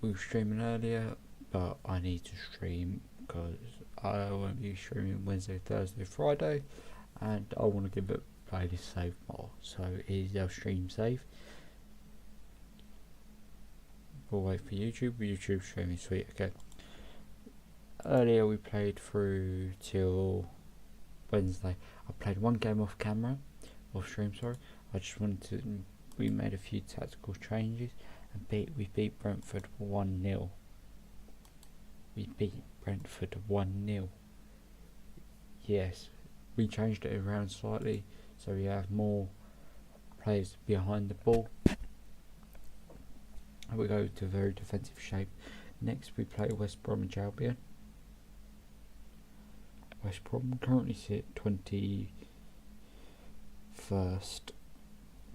we were streaming earlier, but I need to stream because I won't be streaming Wednesday, Thursday, Friday, and I want to give it playlist save more. So is our stream safe? We'll wait for YouTube. YouTube streaming sweet. Okay. Earlier we played through till Wednesday. I played one game off camera, off stream. Sorry. I just wanted to. We made a few tactical changes and we beat Brentford 1-0. We beat Brentford 1-0. Yes, we changed it around slightly so we have more players behind the ball. And we go to a very defensive shape. Next we play West Bromwich Albion. West Brom currently sit 21st,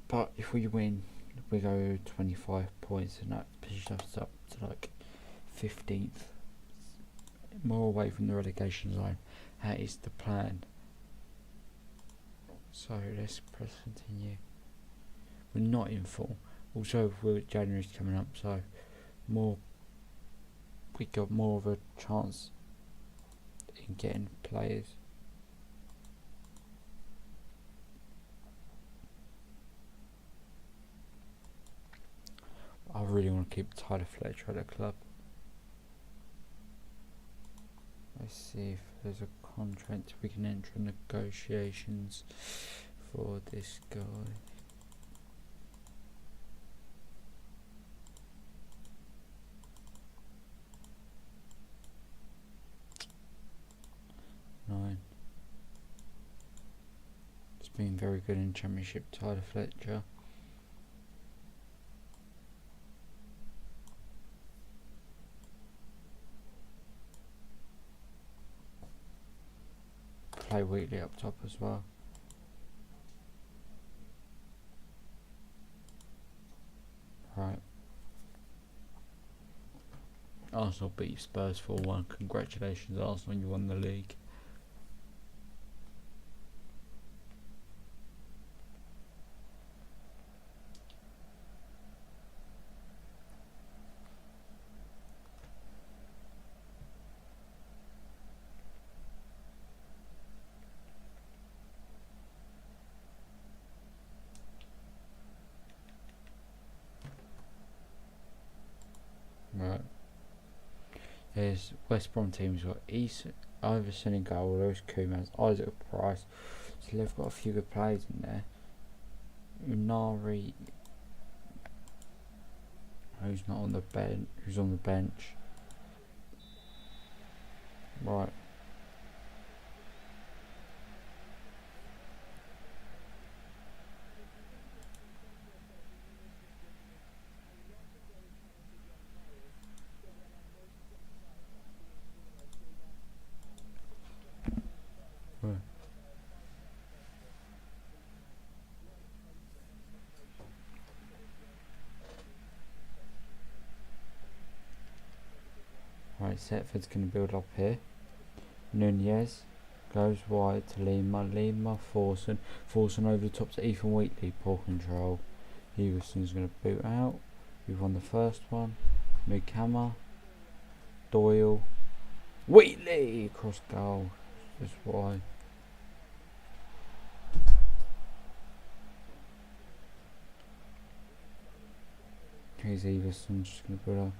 but if we win we go 25 points and that pushes us up to like 15th, more away from the relegation zone. That is the plan. So let's press continue. We're not in full. Also January's coming up, so we got more of a chance in getting players. I really want to keep Tyler Fletcher at the club. Let's see if there's a contract we can enter negotiations for this guy. Nine. It's been very good in Championship, Tyler Fletcher. Play Wheatley up top as well. Right. Arsenal beat Spurs 4-1. Congratulations Arsenal, you won the league. Right. There's West Brom teams got Iverson in goal, Lewis Koeman, Isaac Price. So they've got a few good players in there. Unari, who's not on the bench, who's on the bench. Right. Right, Setford's going to build up here. Nunez goes wide to Lima, Forson over the top to Ethan Wheatley, poor control. Hugerson's going to boot out. We've won the first one. Mukama, Doyle, Wheatley, cross goal, just wide. Here's Everson, just going to put a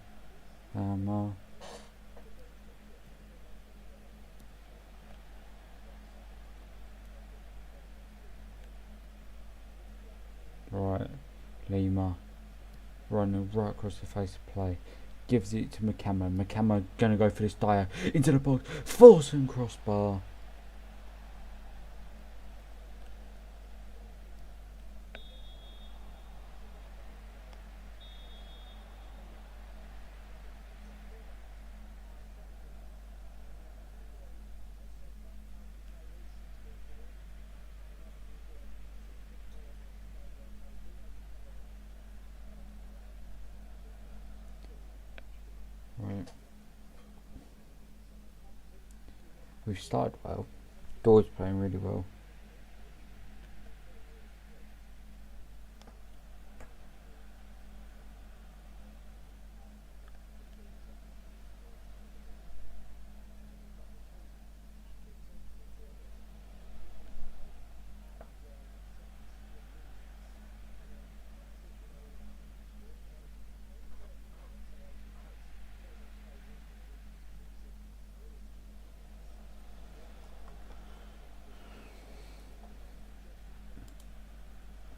right, Lima running right across the face of play, gives it to McCammon gonna go for this Dyer into the box, Forson crossbar. Right. We've started well. Doyle's playing really well.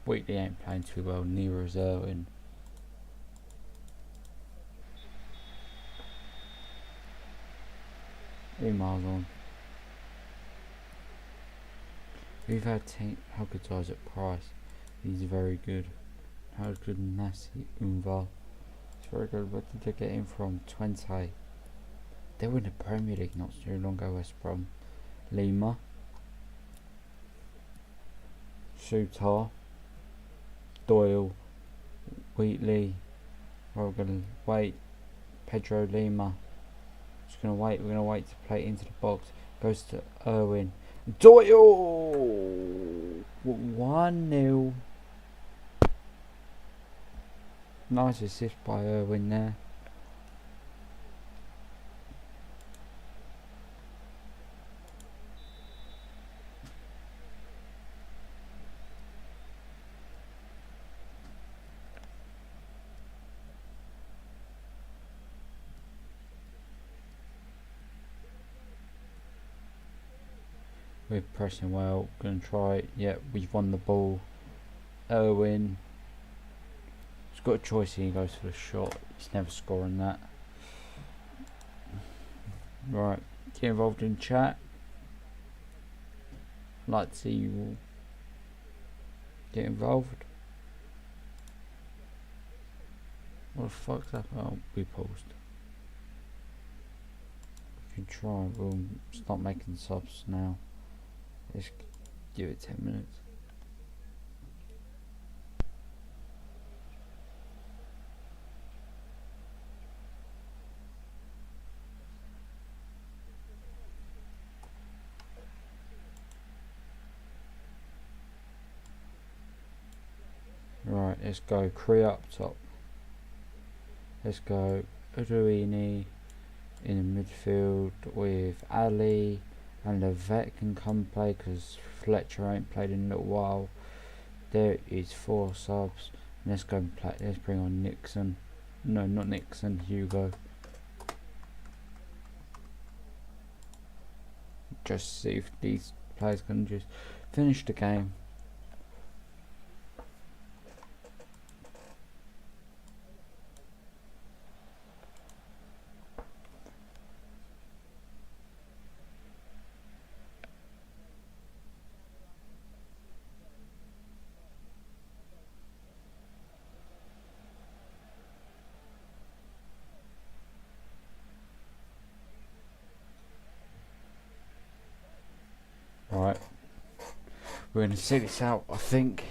Wheatley ain't playing too well, neither is Irwin. Miles on. We've had how good is at Price. He's very good. How good Nasi Umval. It's very good. Where did they get him from? 20. They were in the Premier League not too long ago, West Brom. Lima. Sutar. Doyle. Wheatley. We're going to wait. Pedro Lima. Just going to wait. We're going to wait to play it into the box. Goes to Irwin. Doyle! 1-0. Nice assist by Irwin there. We're pressing well, gonna try it. Yeah, we've won the ball. Irwin. He's got a choice here, he goes for the shot. He's never scoring that. Right, get involved in chat. Like to see you all get involved. What the fuck's that? Oh, we paused. We can try, we'll start making subs now. Let's give it 10 minutes. Right, let's go Cree up top. Let's go Uduini in the midfield with Ali. And the vet can come play because Fletcher ain't played in a little while. There is 4 subs. Let's go and play. Let's bring on Nixon. No, not Nixon. Hugo. Just see if these players can just finish the game. Right, we're going to see this out, I think.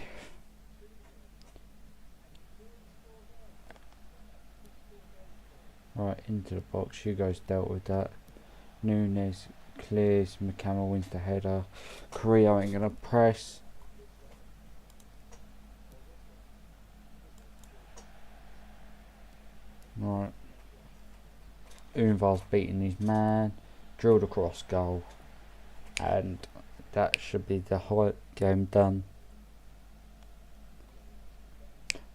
Right, into the box. Hugo's dealt with that. Nunes clears. McCammell wins the header. Carrillo ain't going to press. Right. Unval's beating his man. Drilled across goal. And that should be the whole game done.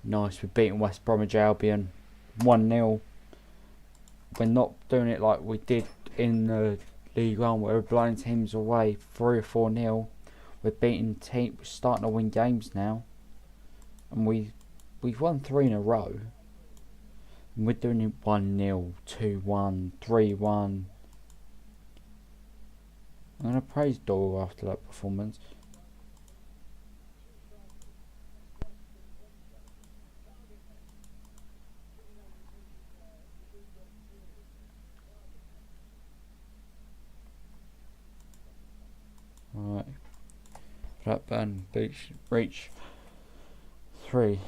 Nice, we're beating West Bromwich Albion 1-0. We're not doing it like we did in the League One where we're blowing teams away 3 or 4-0. We're beating teams, we're starting to win games now. And we've won 3 in a row. And we're doing it 1-0, 2-1, 3-1. I'm going to praise Doyle after that performance. Right. Blackburn reach 3.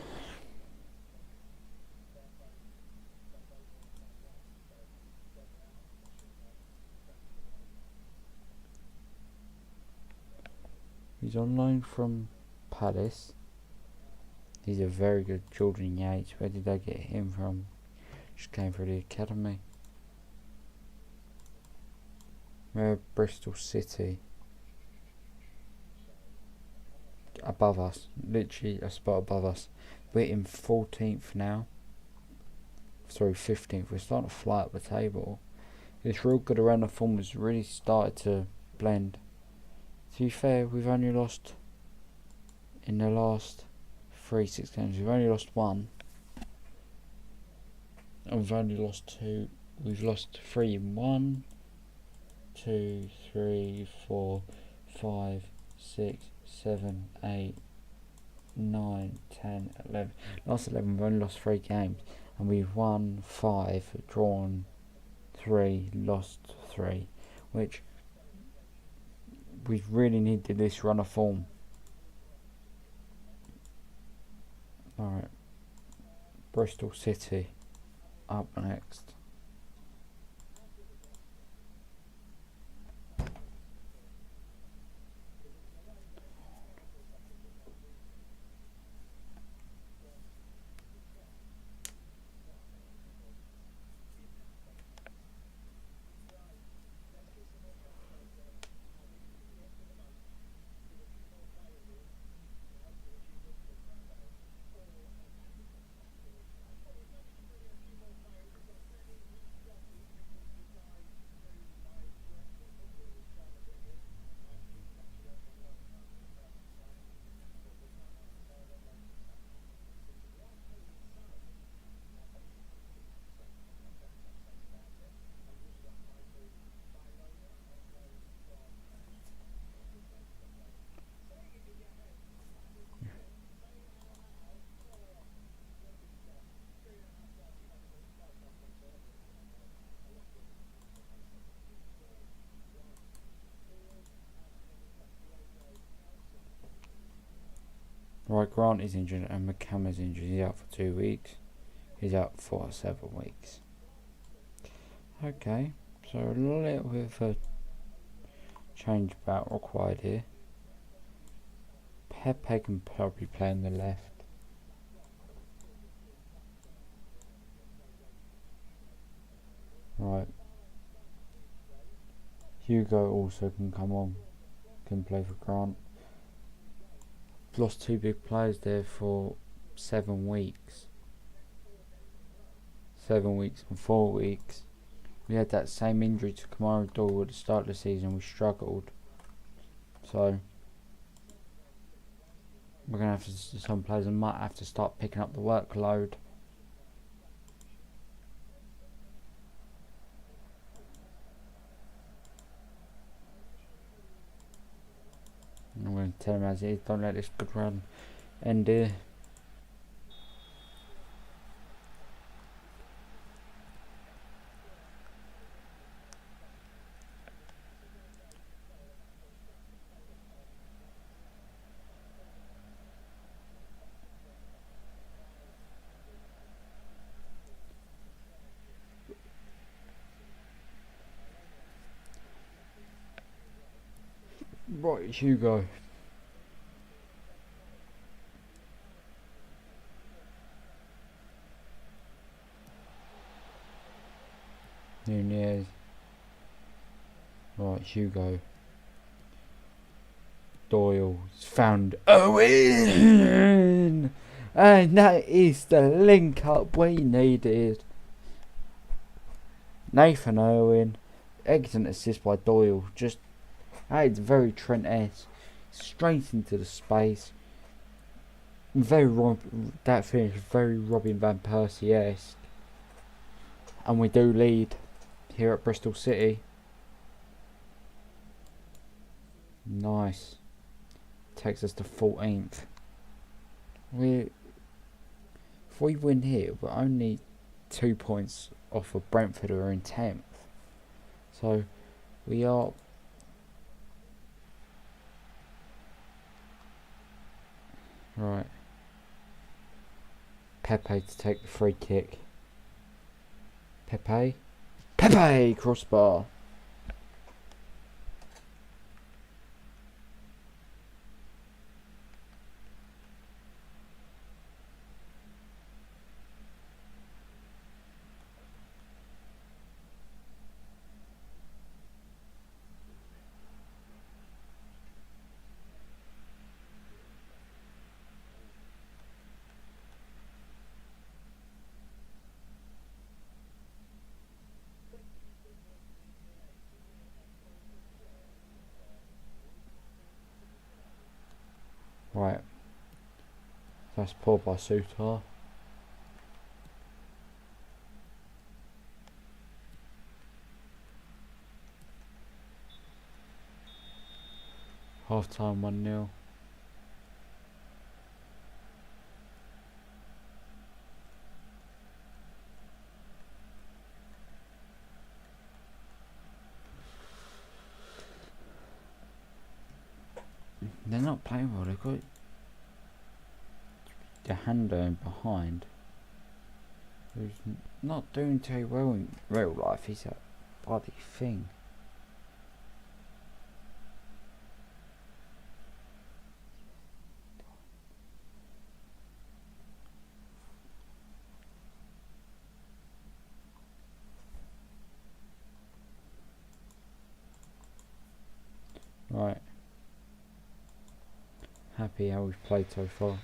He's on loan from Palace. He's a very good Jordan Yates. Where did they get him from? Just came through the academy. We're Bristol City. Above us. Literally a spot above us. We're in 14th now. Sorry, 15th. We're starting to fly up the table. It's real good around the form. Has really started to blend. To be fair, we've only lost in the last 6 games. We've only lost 1. And we've only lost 2. We've lost 3 in 1, 2, 3, 4, 5, 6, 7, 8, 9, 10, 11. Last 11, we've only lost 3 games. And we've won 5, drawn 3, lost 3. Which we really needed this run of form. Alright. Bristol City up next. Right, Grant is injured and McCam is injured. He's out for 2 weeks. He's out for 7 weeks. Okay, so a little bit of a change about required here. Pepe can probably play on the left. Right. Hugo also can come on. Can play for Grant. Lost 2 big players there for 7 weeks. 7 weeks and 4 weeks. We had that same injury to Kamara Doyle at the start of the season. We struggled. So we're going to have to, some players might have to start picking up the workload. I'm going to tell him as it is, don't let this good run end here. Right, Hugo. Nunez. Right, Hugo. Doyle found Owen! And that is the link up we needed. Nathan Owen. Excellent assist by Doyle. Just, that is very Trent-esque. Straight into the space. That finish very Robin Van Persie-esque. And we do lead here at Bristol City. Nice. Takes us to 14th. If we win here, we're only 2 points off of Brentford, who are in 10th. So we are right. Pepe to take the free kick. Pepe, crossbar. That's poor by Sutton. Half time 1-0. They're not playing well, they've got the hander in behind, who's not doing too well in real life. He's a bloody thing. Right. Happy how we've played so far.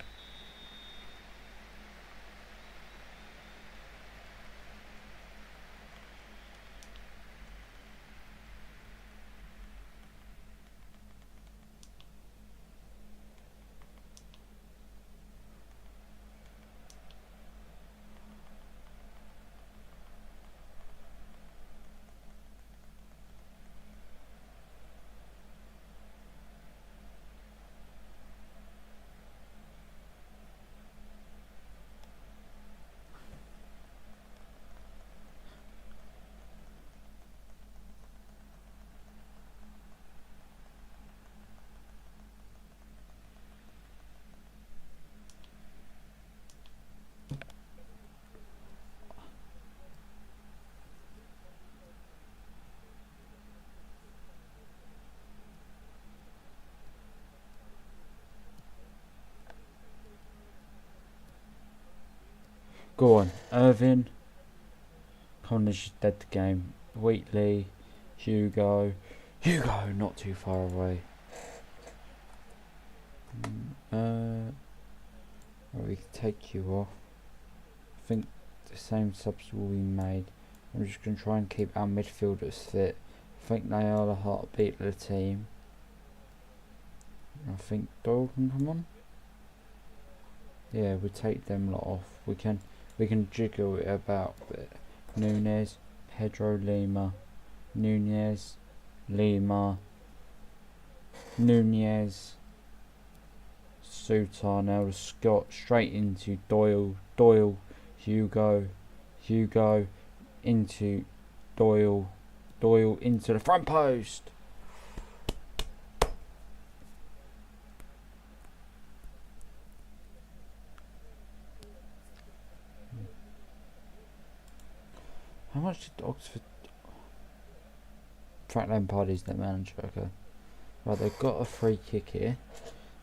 Go on, Irvin. Connor's just dead the game. Wheatley, Hugo, not too far away. Well, we can take you off. I think the same subs will be made. I'm just going to try and keep our midfielders fit. I think they are the heartbeat of the team. I think Doyle can come on. Yeah, we'll take them lot off. We can jiggle it about a bit. Nunez, Pedro Lima, Nunez, Lima, Nunez, Sutton, now Scott, straight into Doyle, Hugo, into Doyle, into the front post. How much did Oxford... Frank Lampard is their manager, okay. Right, they've got a free kick here.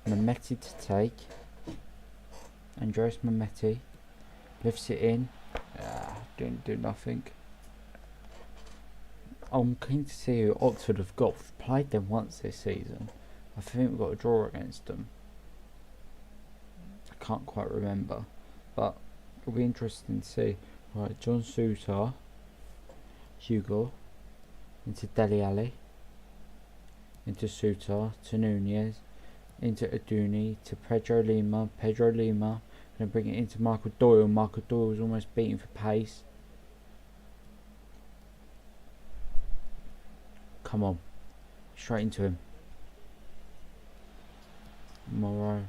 Mehmeti to take. Andres Mehmeti lifts it in. Didn't do nothing. I'm keen to see who Oxford have got. We've played them once this season. I think we've got a draw against them. I can't quite remember. But it'll be interesting to see. Right, John Souttar, Hugo, into Dele Alli, into Souttar, to Nunez, into Aduni, to Pedro Lima, and bring it into Michael Doyle. Michael Doyle was almost beating for pace. Come on, straight into him. Morrow,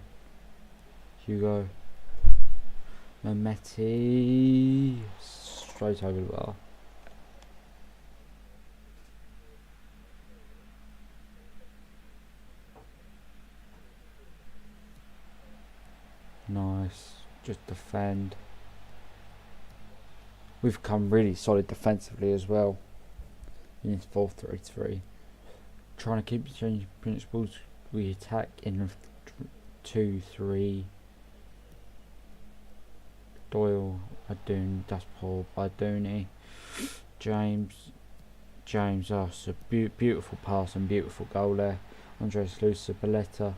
Hugo, Mehmeti, straight over the bar. Nice, just defend. We've come really solid defensively as well in this 4-3-3. Trying to keep the change principles. We attack in 2-3. Doyle, Adun, that's Paul, Baduni, James, us, a beautiful pass and beautiful goal there. Andres Luca Balletta.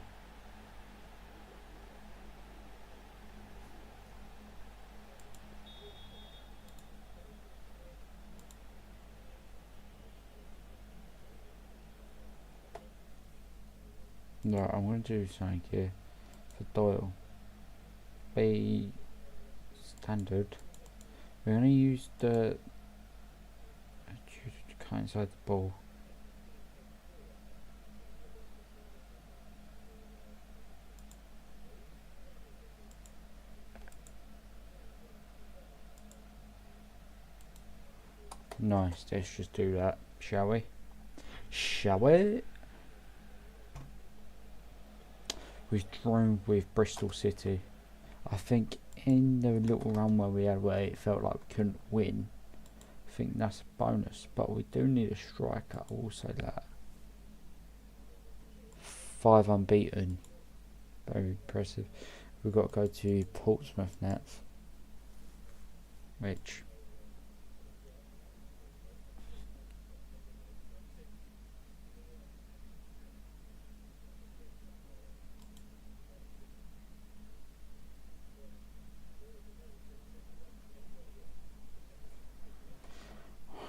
Right, I'm going to do something here for Doyle. be standard. We're going to use the cut inside the ball. Nice, let's just do that, shall we? Shall we? We've drawn with Bristol City. I think in the little run where we had where it felt like we couldn't win, I think that's a bonus, but we do need a striker, I will say that. 5 unbeaten. Very impressive. We've got to go to Portsmouth next. Which...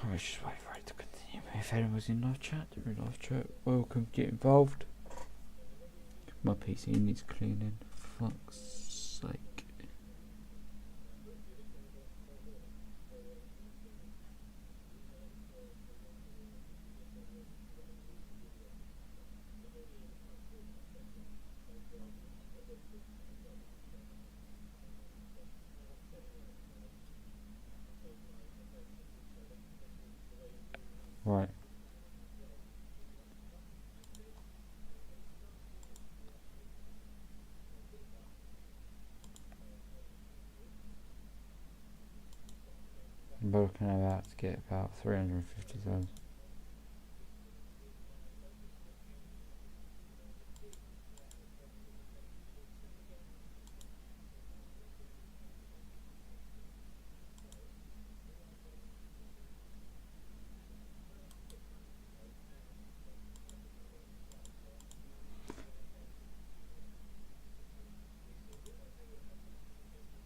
let's just wait for it to continue. If anyone's in live chat, welcome, get involved. My PC needs cleaning, for fuck's sake. Right. I'm looking about to get about 350,000.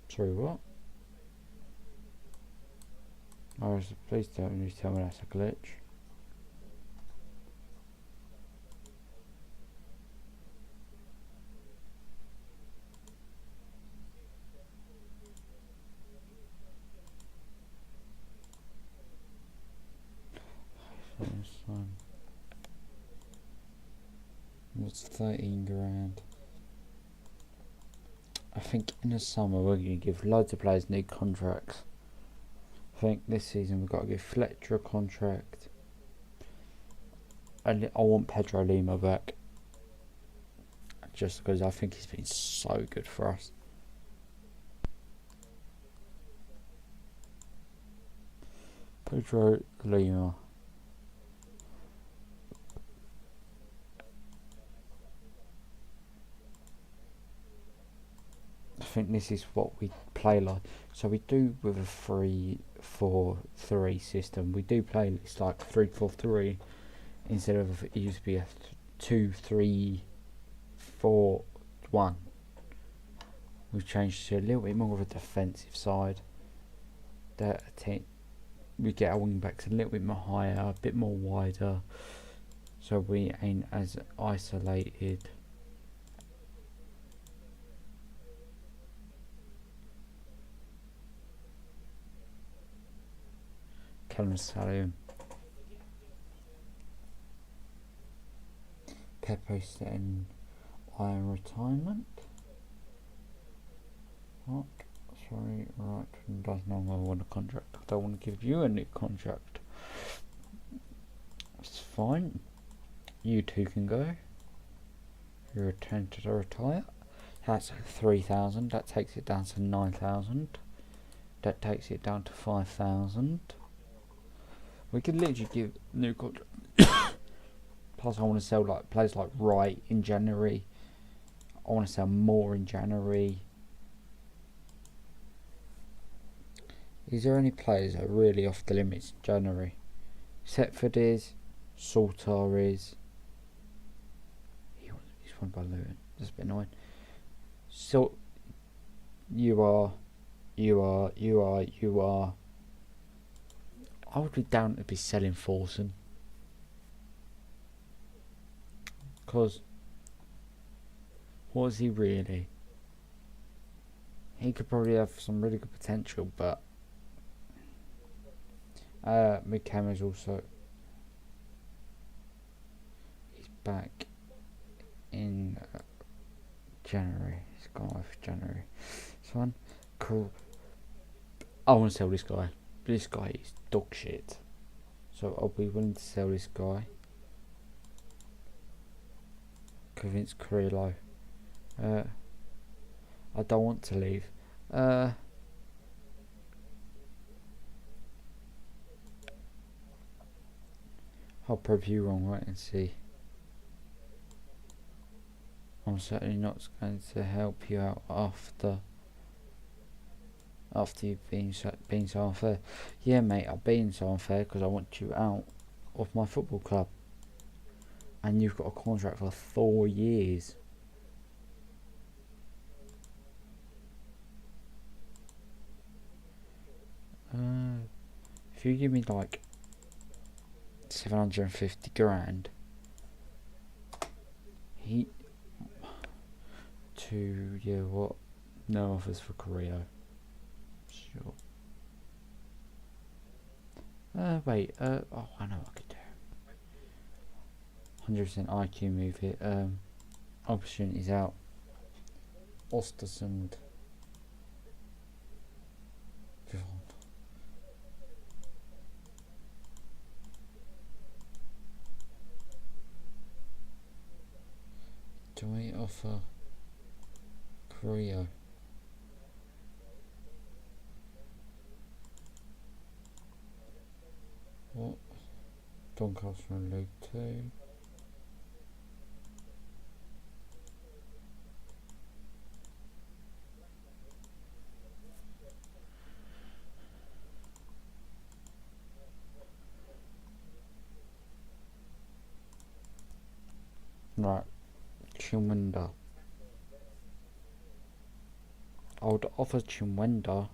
Sorry, what? Oh, please don't tell me that's a glitch. What's 13 grand? I think in the summer we're going to give loads of players new contracts. I think this season we've got to give Fletcher a contract. And I want Pedro Lima back. Just because I think he's been so good for us. Pedro Lima. I think this is what we play like. So we do with a 3-4-3 system. We do play this like 3-4-3 instead of it used to be a 2-3-4-1. We've changed to a little bit more of a defensive side. That we get our wing backs a little bit more higher, a bit more wider, so we ain't as isolated. Callum Salium. Pepe setting iron retirement. What? Sorry, right, does no longer want a contract. I don't want to give you a new contract. It's fine. You two can go. You're attempted to retire. That's 3,000. That takes it down to 9,000. That takes it down to 5,000. We could literally give new contract. Plus, I want to sell like players like Wright in January. I want to sell more in January. Is there any players that are really off the limits in January? Setford is. Saltar is. He's won by Luton. That's a bit annoying. So you are. I would be down to be selling Forsen. Because what is he really? he could probably have some really good potential, but Mikam is also, he's back in January. He's gone off January. So cool. I want to sell this guy. This guy is dog shit. So I'll be willing to sell this guy. Convince Carrillo. I don't want to leave. I'll prove you wrong, right, and see. I'm certainly not going to help you out after you've been so unfair. Yeah, mate, I've been so unfair because I want you out of my football club. And you've got a contract for 4 years. If you give me like 750 grand, what? No offers for Korea. Sure. Wait. Oh, I know what I could do. 100% IQ move it. Opportunities out. Ostersund. Do I offer Korea? What? Doncaster in League 2. Right. Chimwenda. I would offer Chimwenda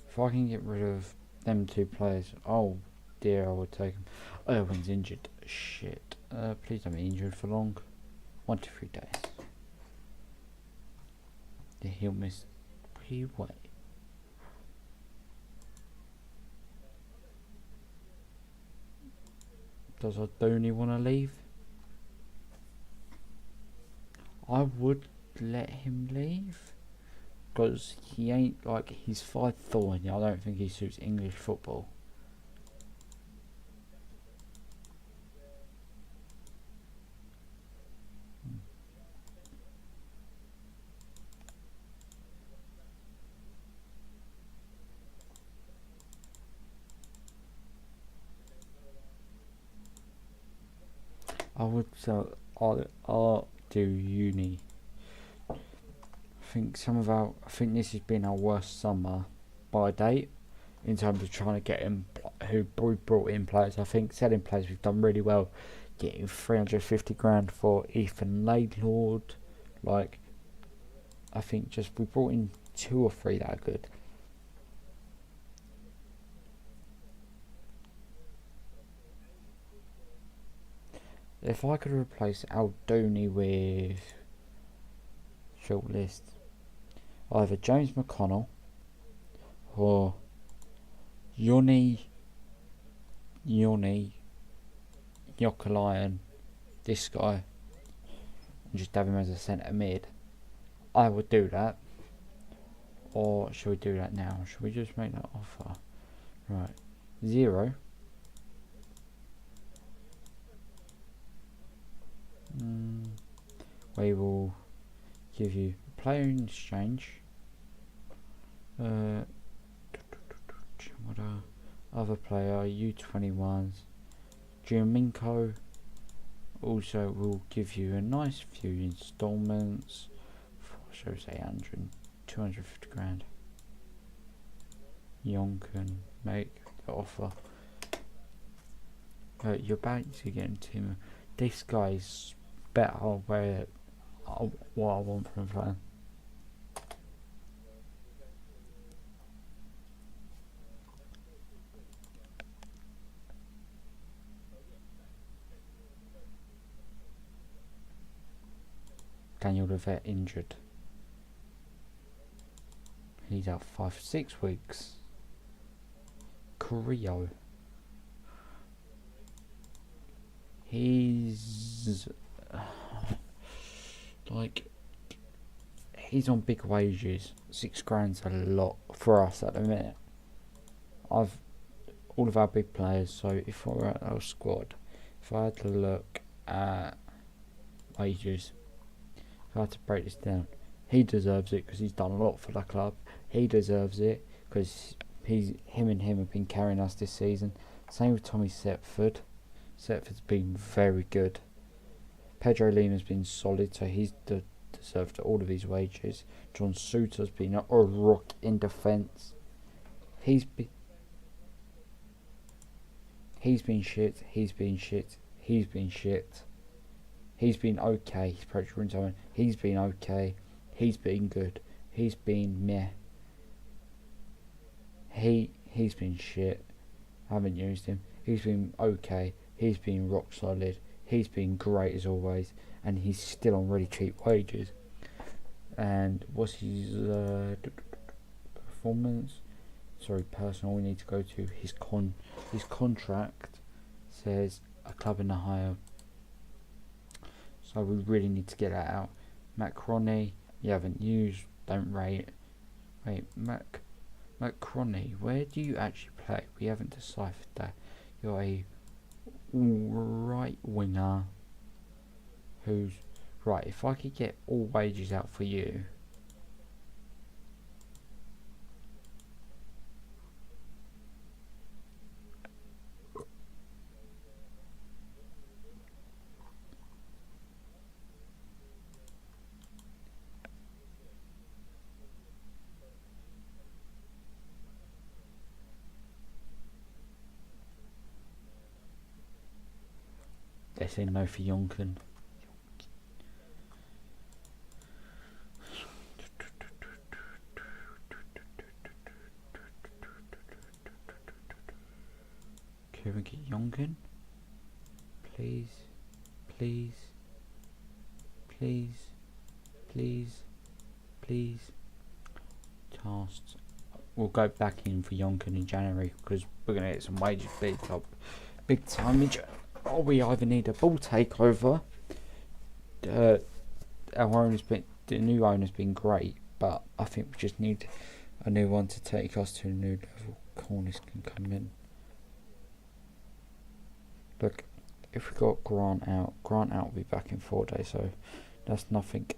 if I can get rid of them 2 players. Oh dear, I would take him. Irwin's injured. Shit. Please don't be injured for long. 1 to 3 days. He'll miss 3 way. Does Adoni want to leave? I would let him leave. Because he ain't like, he's 5'4", and I don't think he suits English football. I would sell art do uni. I think this has been our worst summer by date in terms of trying to get in who we brought in players. I think selling players we've done really well. Getting 350 grand for Ethan Laidlord. Like, I think just we brought in 2 or 3 that are good. If I could replace Aldoni with shortlist, either James McConnell or Yoni Jokalainen, this guy, and just have him as a centre mid, I would do that. Or should we do that now? Should we just make that offer? Right, 0. We will give you a player in exchange. What other player? U21s. Juminko. Also, we'll give you a nice few installments. Shall we say 250 grand. Young can make the offer. You're about to get into this guy's better where what I want from him. Daniel the vet injured. He's out 5-6 weeks. Carrillo. He's like, he's on big wages. £6,000's a lot for us at the minute. All of our big players. So if we're at our squad, if I had to look at wages, if I had to break this down, he deserves it because he's done a lot for the club. He deserves it because him and him have been carrying us this season. Same with Tommy Setford. Setford's been very good. Pedro Lima's been solid, so he's deserved all of his wages. John Souta's been a rock in defence. He's been shit. He's been shit. He's been shit. He's been okay. He's pressure into him. He's been okay. He's been good. He's been meh. He's been shit. I haven't used him. He's been okay. He's been rock solid. He's been great as always, and he's still on really cheap wages. And what's his performance? Sorry, personal. We need to go to his contract. Says a club in the higher. So we really need to get that out. Macroni, you haven't used. Don't rate. Wait, Macroni, where do you actually play? We haven't deciphered that. You're a right winger who's right. If I could get all wages out for you, they say no for Jonken. Can we get Jonken? Please, please, please, please, please. Tasks. We'll go back in for Jonken in January because we're gonna get some wages big time. Oh, we either need a ball takeover. The new owner's been great, but I think we just need a new one to take us to a new level. Cornish can come in. Look, if we got Grant out will be back in 4 days, so that's nothing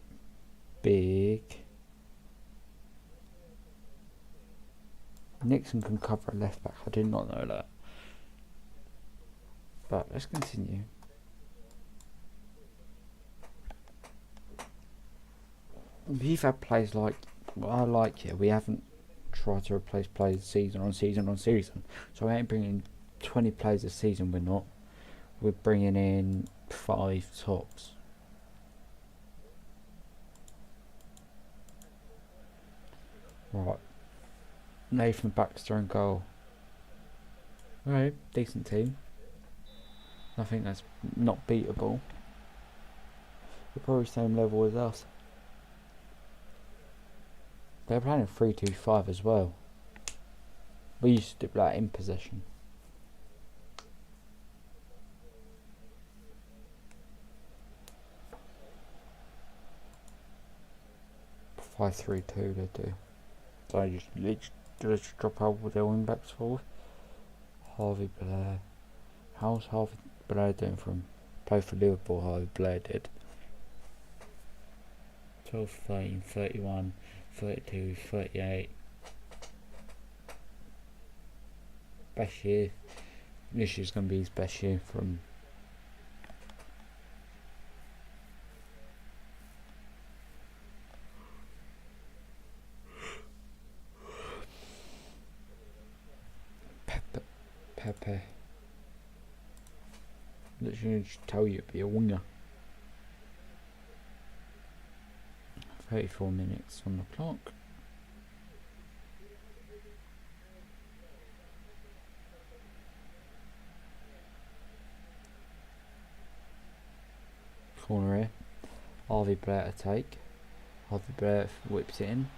big. Nixon can cover a left back. I did not know that. But let's continue. We've had players like, we haven't tried to replace players season on season. So we ain't bringing 20 players a season, we're not. We're bringing in 5 tops. Right. Nathan Baxter and goal. Alright, decent team. I think that's not beatable. They're probably same level as us. They're playing 3-2-5 as well. We used to do that in possession. 5-3-2 they do. So I just literally drop out with their wing backs forward. Harvey Blair. How's Harvey Blair doing from play for Liverpool? Harvey Blair did 12, 13, 31, 32, 38. Best year. This year's going to be his best year from Pepe. Literally just tell you to be a winger. 34 minutes on the clock. Corner here. Harvey Blair to take. Harvey Blair whips it in.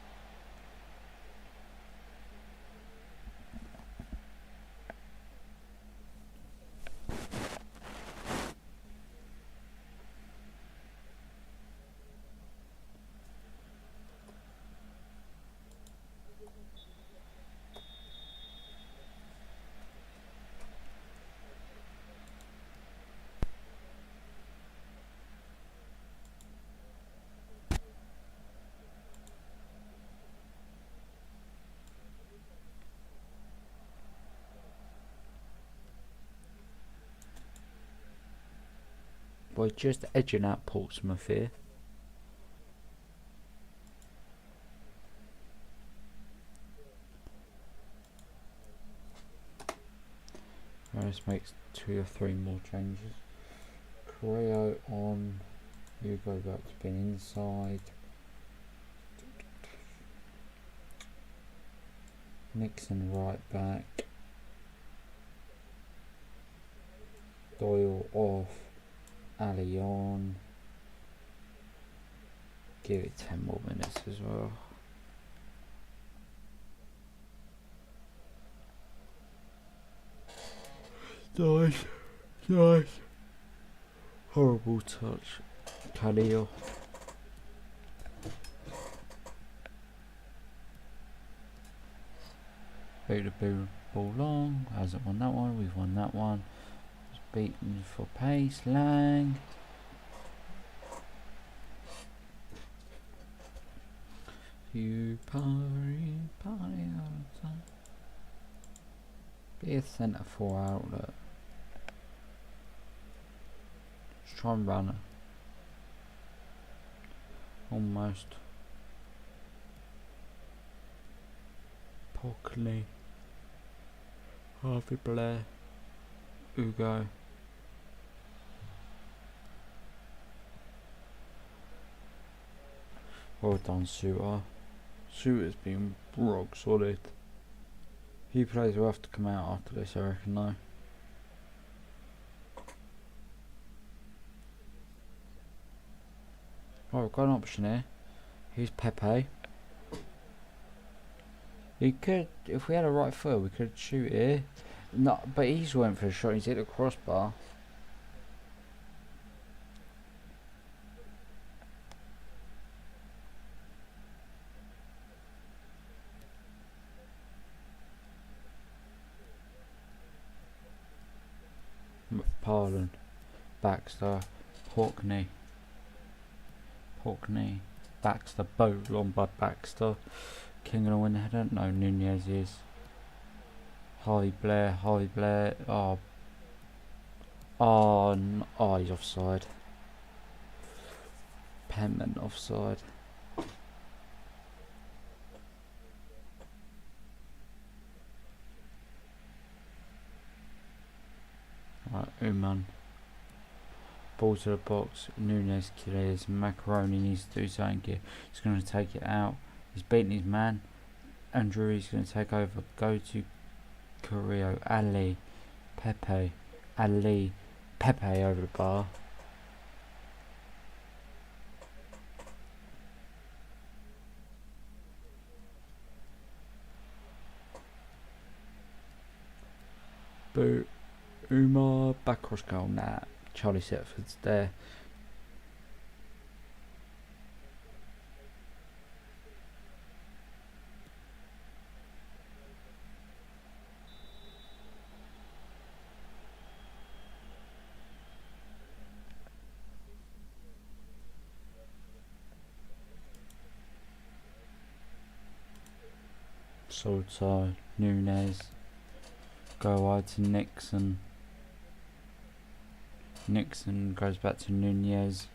We're just edging out Portsmouth here. Let's make 2 or 3 more changes. Creo on. You go back to being inside. Nixon right back. Doyle off. Ali on. Give it 10 more minutes as well. Nice. Horrible touch. Khalil. Beat the ball long. Hasn't won that one. We've won that one. Beaten for pace. Lang. You party all the time. Be a centre for outlet. Let's try and run it. Almost. Pockley. Harvey Blair. Ugo. Well done, Suter. Suter's been rock solid. Few players will have to come out after this, I reckon, though. Oh, we've got an option here. Here's Pepe. He could, if we had a right foot, we could shoot here. No, but he's went for a shot. He's hit the crossbar. McParlin, Baxter, Hawkney, Baxter, boat on by Baxter. King gonna win the header? No, Nunez is. Harvey Blair, oh, he's offside. Penman offside. Right, Uman. Ball to the box. Nunez clears. Macaroni needs to do something here. He's going to take it out. He's beaten his man. Andrew is going to take over. Go to Carrillo. Ali. Pepe. Pepe over the bar. Boo. Umar, back cross goal, nah. Charlie Setford's there. Soto, Nunez. Go wide to Nixon. Nixon goes back to Nunez.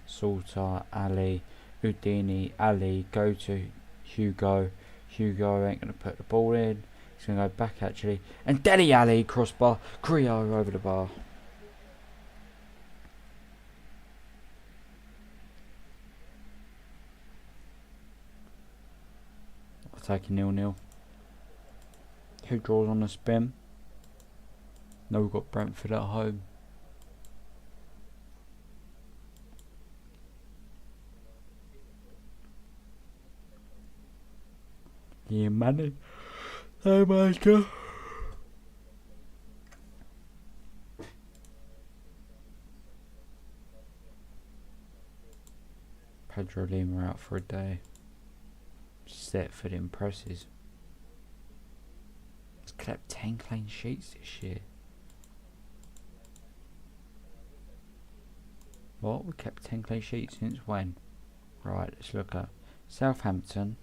Salter, Ali, Udini, Ali, go to Hugo. Hugo ain't going to put the ball in. He's going to go back actually. And Deli Ali, crossbar. Creo over the bar. Taking 0-0. Who draws on the spin? No, we've got Brentford at home. me money. Oh my god. Pedro Lima out for a day. Setford impresses. He's kept 10 clean sheets this year. What? We kept 10 clean sheets since when? Right, let's look at Southampton,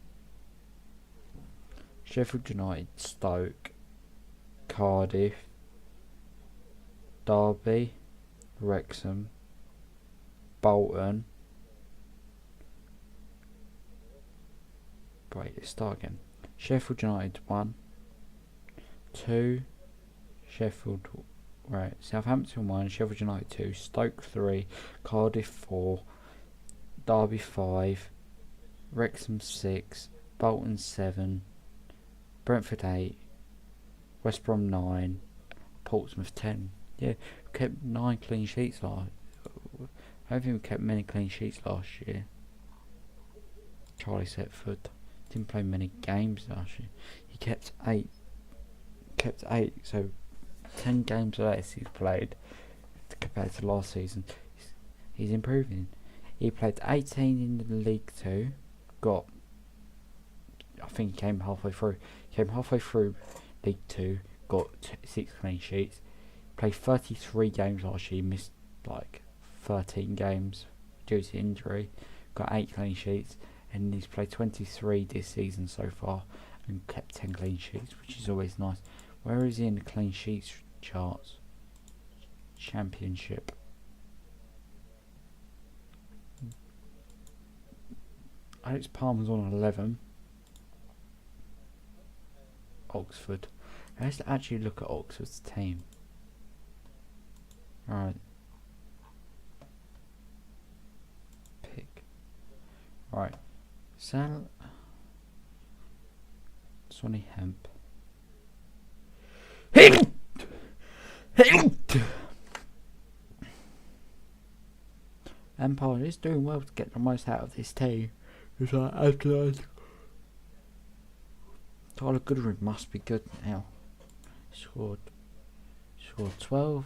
Sheffield United, Stoke, Cardiff, Derby, Wrexham, Bolton. Wait, let's start again. Sheffield United 1, 2, Sheffield, right, Southampton 1, Sheffield United 2, Stoke 3, Cardiff 4, Derby 5, Wrexham 6, Bolton 7, Brentford 8, West Brom 9, Portsmouth 10. Yeah, we kept 9 clean sheets last. I don't think we kept many clean sheets last year. Charlie Setford didn't play many games last year. He kept 8. So 10 games less he's played compared to last season. He's improving. He played 18 in the League 2. I think he came halfway through. League 2. Got 6 clean sheets. Played 33 games last year. Missed like 13 games due to injury. Got 8 clean sheets. And he's played 23 this season so far. And kept 10 clean sheets, which is always nice. Where is he in the clean sheets charts? Championship. Alex Palmer's on 11. Oxford. Let's actually look at Oxford's team. Alright. Pick. Right. Sonny Hemp. Empire is doing well to get the most out of this team. It's like Tyler Goodwin must be good now. Scored 12,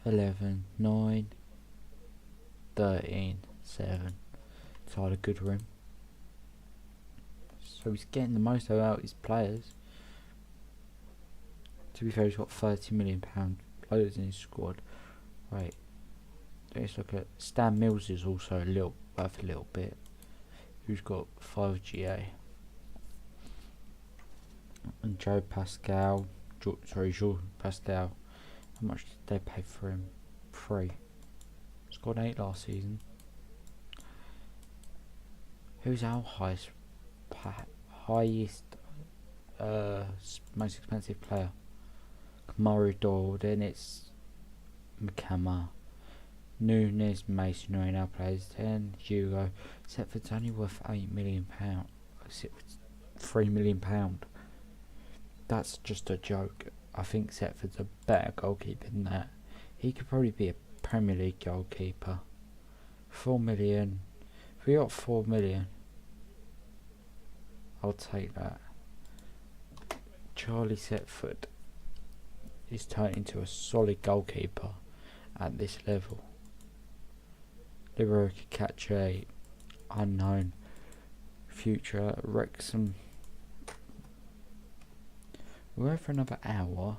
11, 9, 13, 7. Tyler Goodwin. So he's getting the most out of his players. To be fair, he's got £30 million players in his squad. Right. Let's look at Stan Mills is also worth a little bit. Who's got 5 GA? And Joe Pascal. Joe Pascal. How much did they pay for him? 3. Scored 8 last season. Who's our highest, most expensive player? Murray Doyle. Then it's McKenna. Nunes, Mason are now plays 10. Hugo. Setford's only worth £8 million. £3 million. That's just a joke. I think Setford's a better goalkeeper than that. He could probably be a Premier League goalkeeper. 4 million. If we got 4 million, I'll take that. Charlie Setford is turned into a solid goalkeeper at this level. Libero could catch a unknown future. Wrexham. We're for another hour.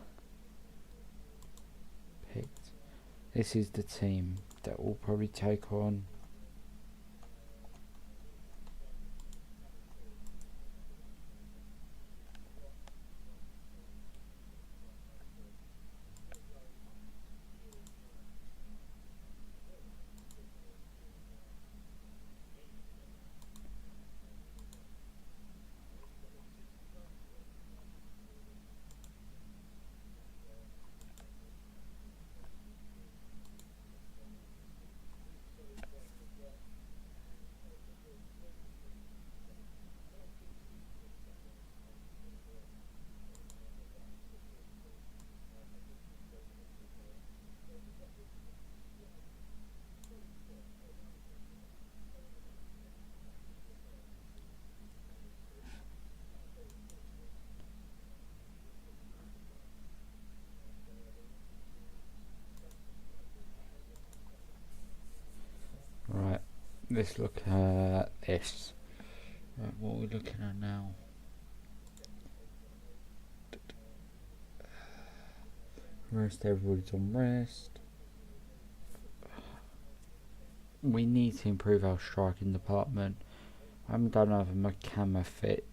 Picked. This is the team that will probably take on let's look at this. Right, what are we looking at now? Rest, everybody's on rest. We need to improve our striking department. I don't have a Macama fit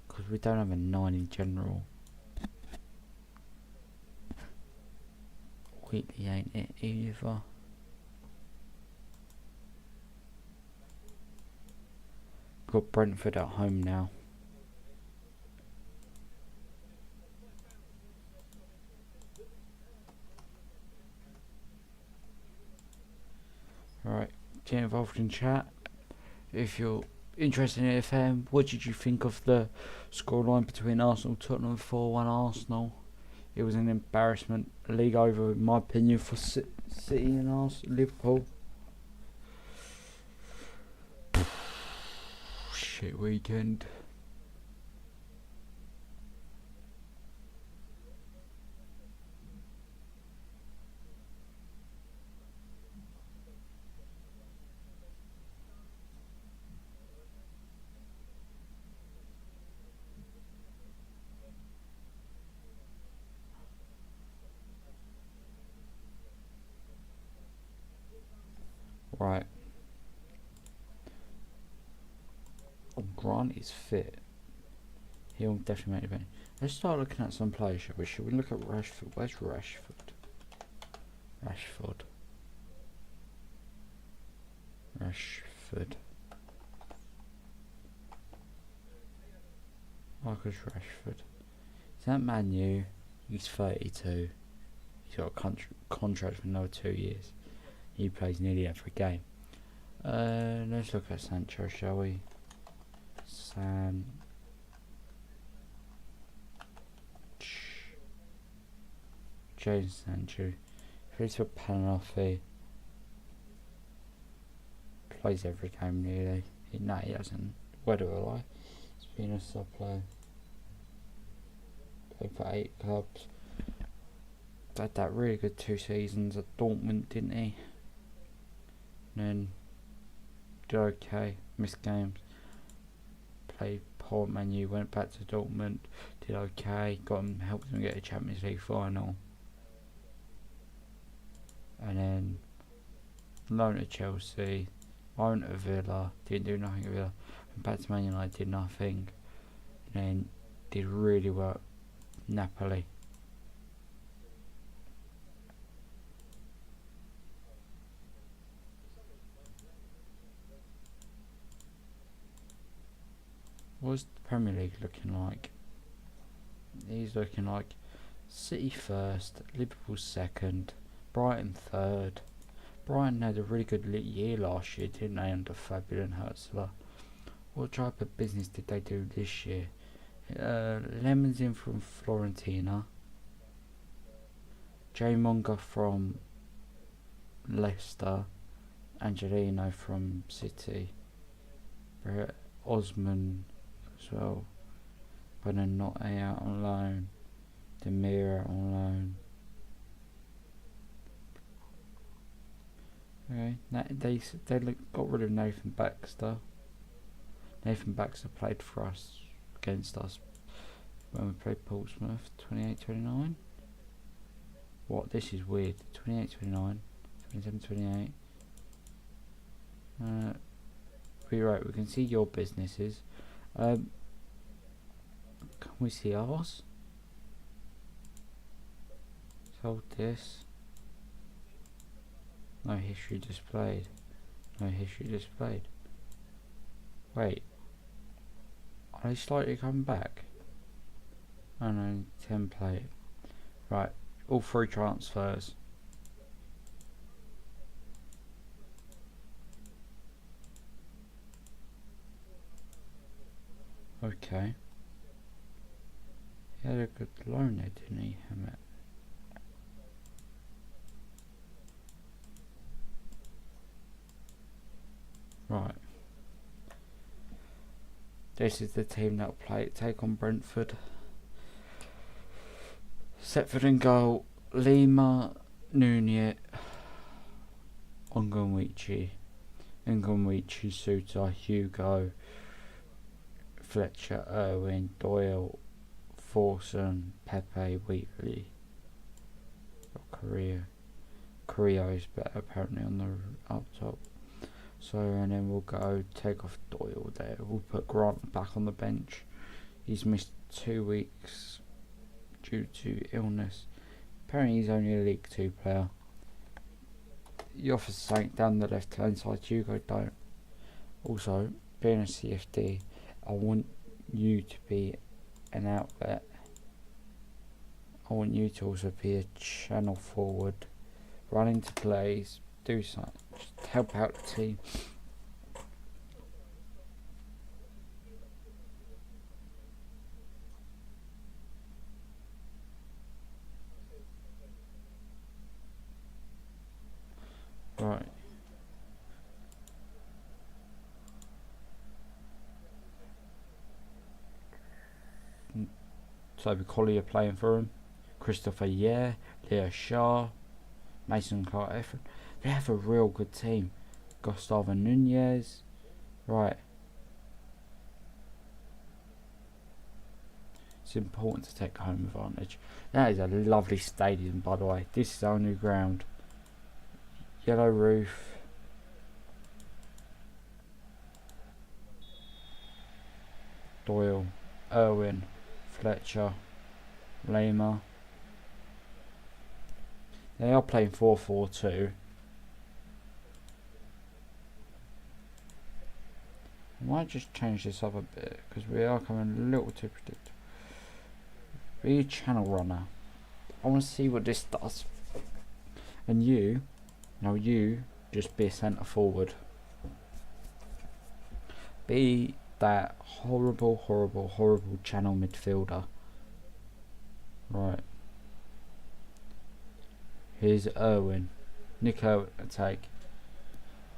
because we don't have a 9 in general. Wheatley ain't it either. Got Brentford at home now. Alright, get involved in chat. If you're interested in FM, what did you think of the scoreline between Arsenal and Tottenham? 4-1 Arsenal. It was an embarrassment. League over, in my opinion, for City and Liverpool. Shit weekend. Right. Grant is fit. He'll definitely make the bench. Let's start looking at some players, shall we? Should we look at Rashford? Where's Rashford? Rashford. Marcus Rashford. Is that Man U? He's 32. He's got a contract for another 2 years. He plays nearly every game. Let's look at Sancho, shall we? James Sancho. Plays for Panafi. Plays every game nearly. No, he hasn't. Where do I lie? He's been a sub player. Played for 8 clubs. Had that really good 2 seasons at Dortmund, didn't he? And then did okay, missed games. Played poor at Man U, went back to Dortmund, did okay, helped them get a Champions League final. And then loaned to Chelsea, loaned to Villa, didn't do nothing at Villa. Went back to Man United, did nothing. And then did really well at Napoli. What's the Premier League looking like? He's looking like City first, Liverpool second, Brighton third. Brighton had a really good year last year, didn't they, under Fabian and Hertzler? What type of business did they do this year? Lemons in from Florentina. Jay Monga from Leicester. Angelino from City. Osman as well. But then not out on loan. Demir out on loan. Okay, they got rid of Nathan Baxter. Nathan Baxter played for us, against us, when we played Portsmouth, 28-29. What, this is weird, 28-29, 27-28. We're right, we can see your businesses. Can we see ours? Sold this. No history displayed. No history displayed. Wait. Are they slightly coming back? Oh no, template. Right, all 3 transfers. Okay. He had a good loan there, didn't he, Hammett? Right. This is the team that will take on Brentford. Setford in goal. Lima, Nunez, Ongonwichi, Ngonwichi, Suter, Hugo, Fletcher, Irwin, Doyle, Forson, Pepe, Wheatley. Korea is better apparently on the up top. So, and then we'll go take off Doyle there. We'll put Grant back on the bench. He's missed 2 weeks due to illness. Apparently he's only a League 2 player. He offers something down the left hand side, Hugo don't. Also, being a CFD, I want you to be an outlet. I want you to also be a channel forward. Run into plays, do something, just help out the team. Right. Toby Collier playing for him. Christopher Leo Shaw, Mason Clark Effort. They have a real good team. Gustavo Nunez. Right. It's important to take home advantage. That is a lovely stadium, by the way. This is our new ground. Yellow roof. Doyle, Irwin, Fletcher, Lima. They are playing 4-4-2. I might just change this up a bit because we are coming a little too predictable. Be a channel runner. I want to see what this does. And you just be a centre forward. Be that horrible channel midfielder. Right. Here's Irwin. Nick Irwin take.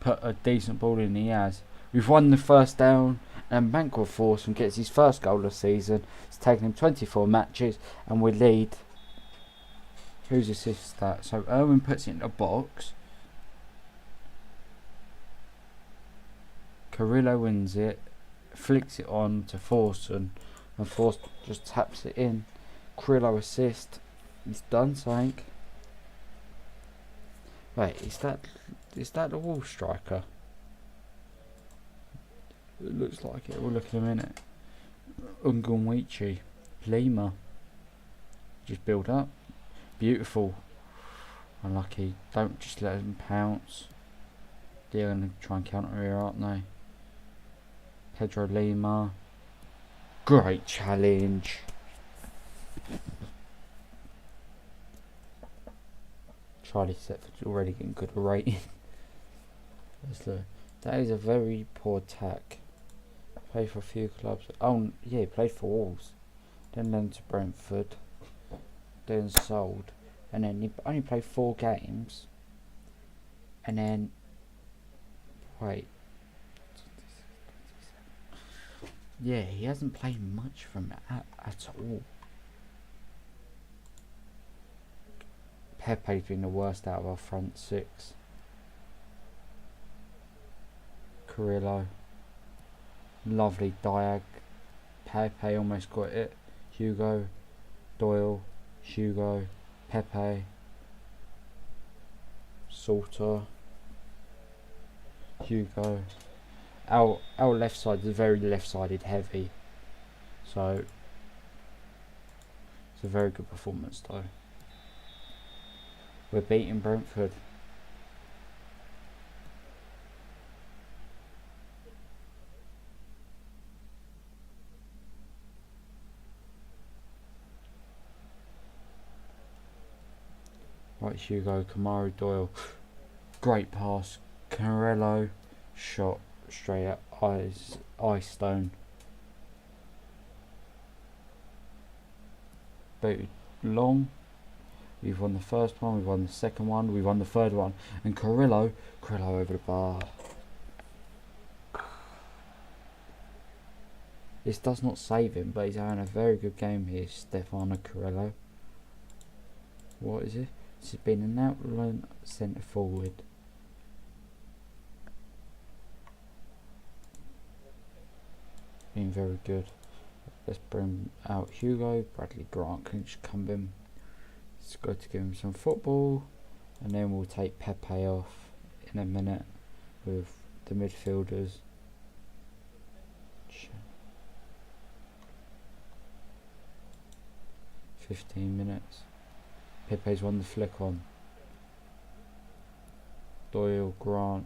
Put a decent ball in, he has. We've won the first down, and Banquet Forson gets his first goal of the season. It's taken him 24 matches, and we lead. Who's assists that? So Irwin puts it in a box. Carrillo wins it, flicks it on to Forson, and Forson just taps it in. Carrillo assist. He's done something. Wait, is that the wall striker? It looks like it. We'll look in a minute. Ngonwichi, Lima. Just build up. Beautiful. Unlucky. Don't just let them pounce. They're going to try and counter here, aren't they? Pedro Lima. Great challenge. Charlie Setford's already getting good rating. That is a very poor attack. Played for a few clubs. Oh yeah, he played for Wolves. Then went to Brentford. Then sold. And then he only played 4 games. And then wait. Yeah, he hasn't played much from it at all. Pepe's been the worst out of our front 6. Carrillo. Lovely diag. Pepe almost got it. Hugo. Doyle. Hugo. Pepe. Salter. Hugo. Our left side is very left-sided heavy. So it's a very good performance though. We're beating Brentford. Right, Hugo, Kamari Doyle. Great pass. Carrillo shot straight at Ice Stone. Booted long. We've won the first one, we've won the second one, we've won the third one. And Carrillo over the bar. This does not save him, but he's having a very good game here, Stefano Carrillo. What is it? This has been an outline centre forward. been very good. Let's bring out Hugo. Bradley Grant can just come in. It's good to give him some football, and then we'll take Pepe off in a minute with the midfielders. 15 minutes. Pepe's won the flick on. Doyle, Grant.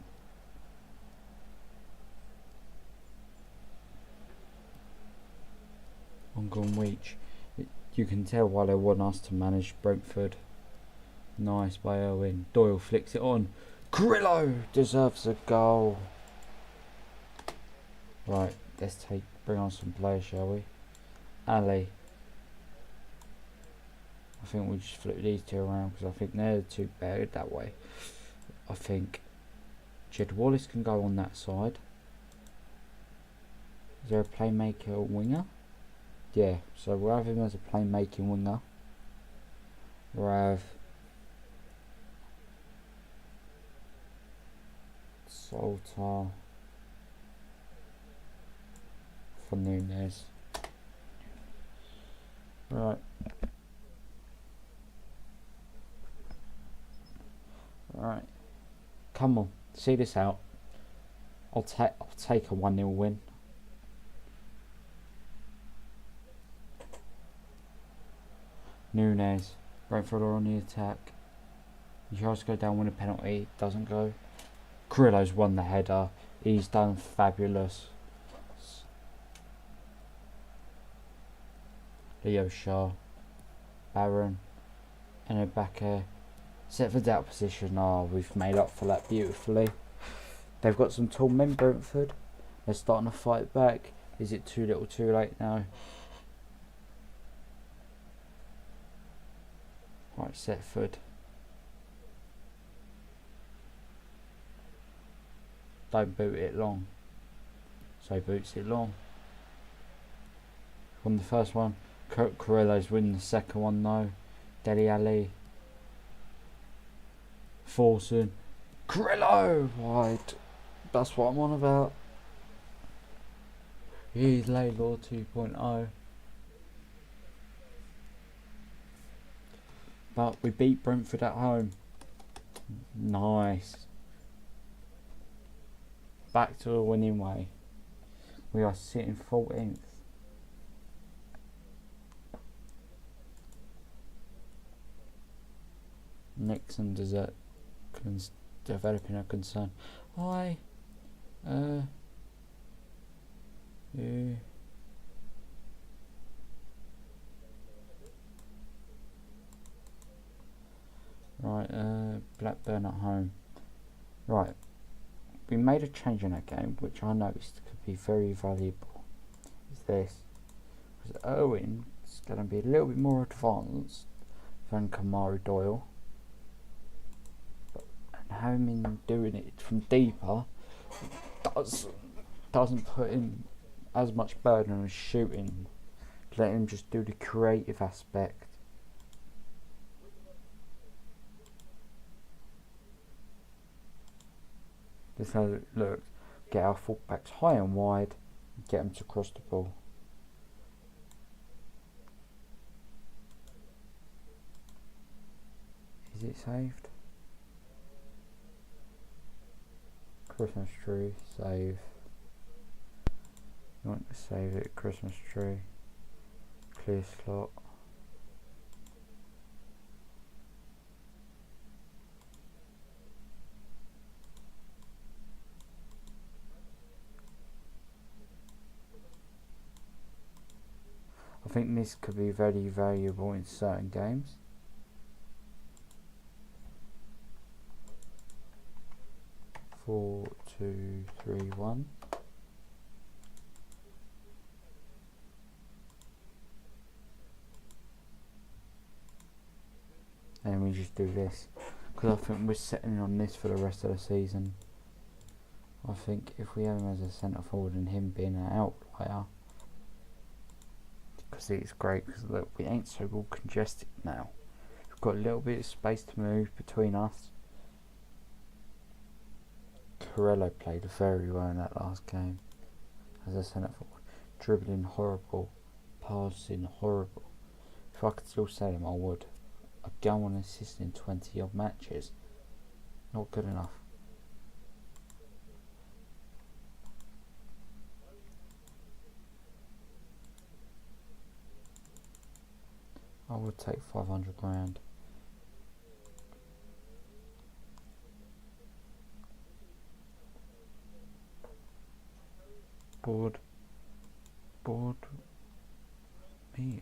Ongoing Weech. You can tell why they want us to manage Brentford. Nice by Owen. Doyle flicks it on. Carrillo deserves a goal. Right, let's bring on some players, shall we? Ali. I think we just flip these two around because I think they're the two better that way. I think Jed Wallace can go on that side. Is there a playmaker or winger? Yeah, so we'll have him as a playmaking winger. We'll have Salter for Nunes. Right. Right. Come on, see this out. I'll take a 1-0 win. Nunes, Brentford are on the attack. He tries to go down, win a penalty, doesn't go. Carrillo's won the header. He's done fabulous. Leo Shaw, Barron, and then back here. Set for that position. We've made up for that beautifully. They've got some tall men, Brentford. They're starting to fight back. Is it too little too late now? Right, Setford. Don't boot it long. So boots it long. Won the first one. Carrillo's winning the second one though. Dele Alli. Forcing. Carrillo! Wide. That's what I'm on about. He's Laidlaw 2.0. But we beat Brentford at home. Nice. Back to a winning way. We are sitting 14th. Nixon developing a concern. Hi. Right, Blackburn at home. Right, we made a change in that game, which I noticed could be very valuable. Is this? Because Owen's going to be a little bit more advanced than Kamari Doyle. And having him doing it from deeper doesn't put him as much burden as shooting. Let him just do the creative aspect. This is how it looks. Get our fullbacks high and wide, get them to cross the ball. Is it saved? Christmas tree, save. You want to save it, Christmas tree. Clear slot. I think this could be very valuable in certain games. Four, two, three, one. And we just do this because I think we're setting on this for the rest of the season. I think if we have him as a centre forward and him being an outlier, because it's great because look, we ain't so all congested now. We've got a little bit of space to move between us. Carrillo played very well in that last game as a centre forward. dribbling horrible, passing horrible. If I could still say them, I would. A goal and assist in 20 odd matches. Not good enough. I would take 500 grand. Board me.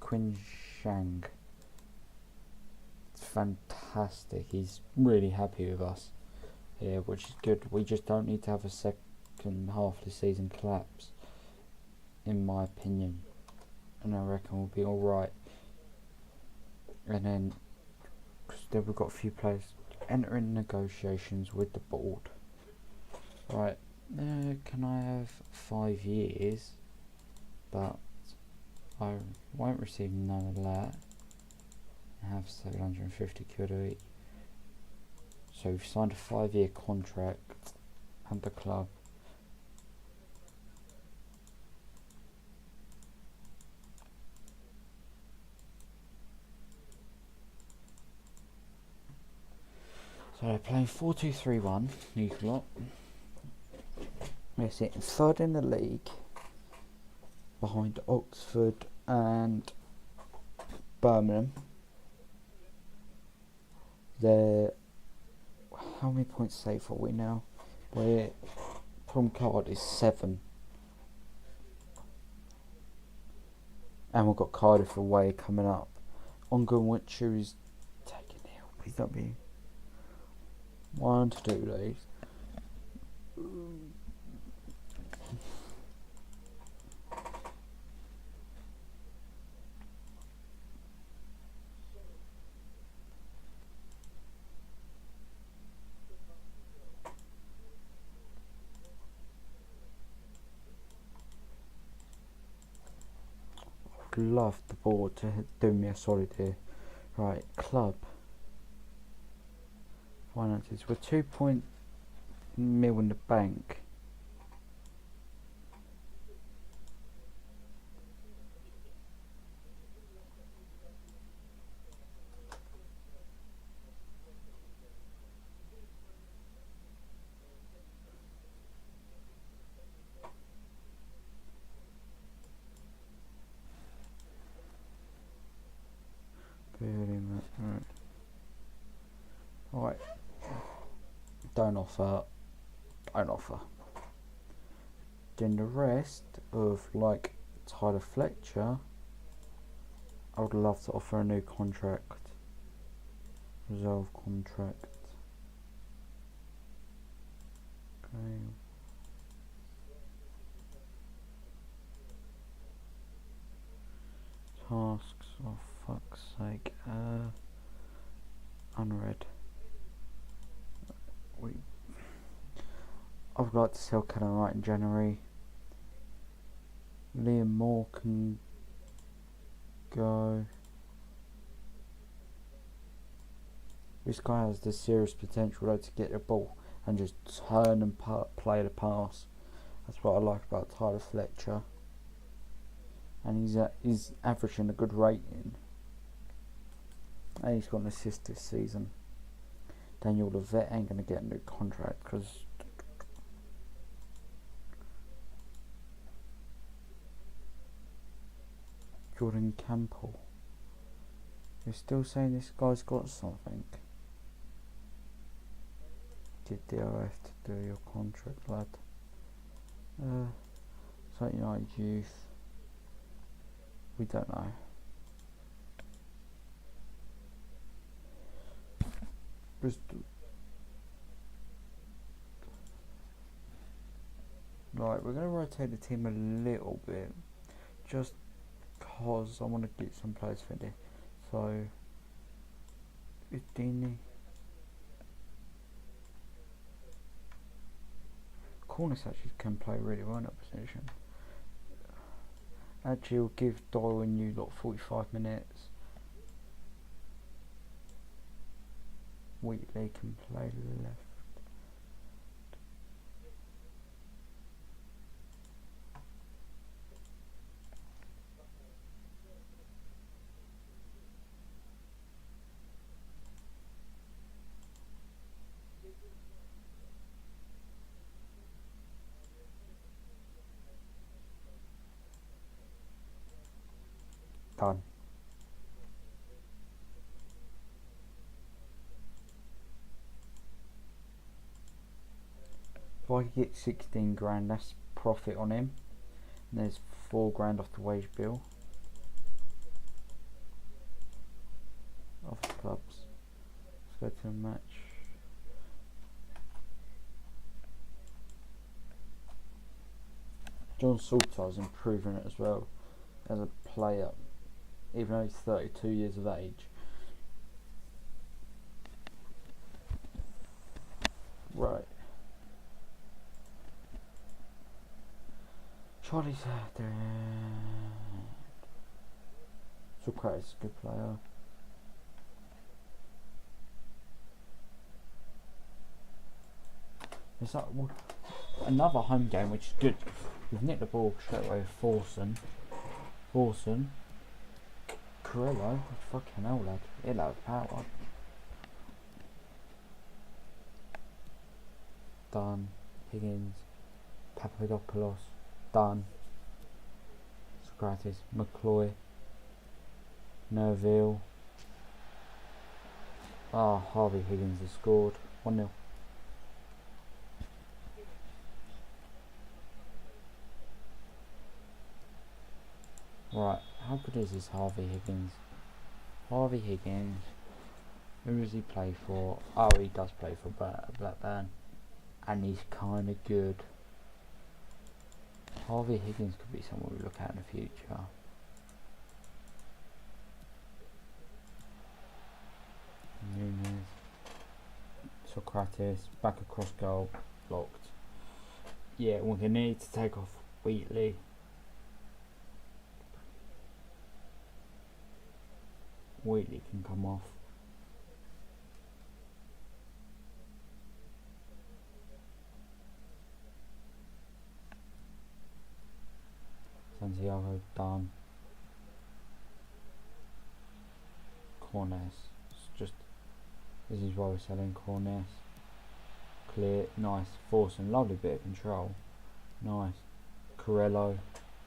Quinn Shang. It's fantastic. He's really happy with us here, which is good. We just don't need to have a second half of the season collapse, in my opinion. And I reckon we'll be alright. And then, because then we've got a few players entering negotiations with the board. Right, can I have 5 years? But I won't receive none of that. I have 750 quid a week. So we've signed a 5-year contract at the club. So they're playing 4-2-3-1, these lot. We're sitting third in the league, behind Oxford and Birmingham. They're, how many points safe are we now? We're from Cardiff 7. And we've got Cardiff away coming up. Ongoing Witcher is taking it. Please don't be 1 to 2 days. Love the board to do me a solid here. Right, club finances. We're 2 mil in the bank. Right. Don't offer. Then the rest of like Tyler Fletcher, I would love to offer a new contract. Resolve contract. Okay. Tasks, oh fuck's sake. Unread. I would like to sell Callum Wright in January. Liam Moore can go. This guy has the serious potential though to get the ball and just turn and play the pass. That's what I like about Tyler Fletcher. And he's averaging a good rating. And he's got an assist this season. Daniel the vet ain't going to get a new contract because Jordan Campbell. You're still saying this guy's got something? Did the OF to do your contract, lad? Sutton United youth. We don't know. Right, we're going to rotate the team a little bit, just because I want to get some players fit in. So, Udini. Corners actually can play really well in that position. Actually, will give Doyle and you lot 45 minutes. Wheatley can play left. Done. If I get 16 grand, that's profit on him. And there's 4 grand off the wage bill. Off the clubs. Let's go to a match. John Salter's improving it as well as a player, even though he's 32 years of age. Right. Charlie's there. Socrates, good player. It's like another home game, which is good. We've nicked the ball straight away with Forson. Carrillo, fucking hell, lad. He'll have power. Done. Higgins. Papadopoulos. Done. Socrates. McCloy. Nerville. Harvey Higgins has scored. 1-0. Right, how good is this Harvey Higgins? Harvey Higgins. Who does he play for? Oh, he does play for Blackburn. And he's kind of good. Harvey Higgins could be someone we look at in the future. Nunes. Socrates. Back across goal. Blocked. Yeah, we're going to need to take off Wheatley. Wheatley can come off. Santiago done. Cornes. This is why we're selling Cornes. Clear, nice. Forson, lovely bit of control. Nice. Carrillo,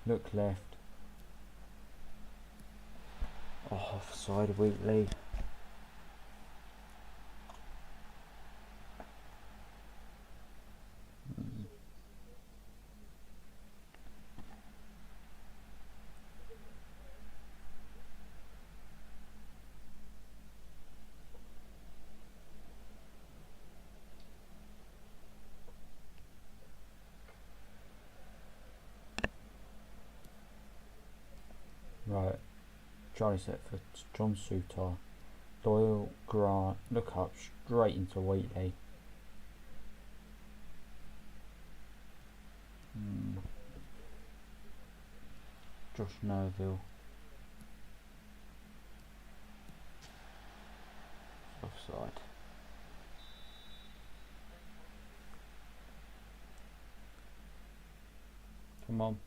look left. Offside Wheatley. Right. Charlie set for John Suter. Doyle, Grant, look up straight into Wheatley. Josh Nerville. Offside. Come on.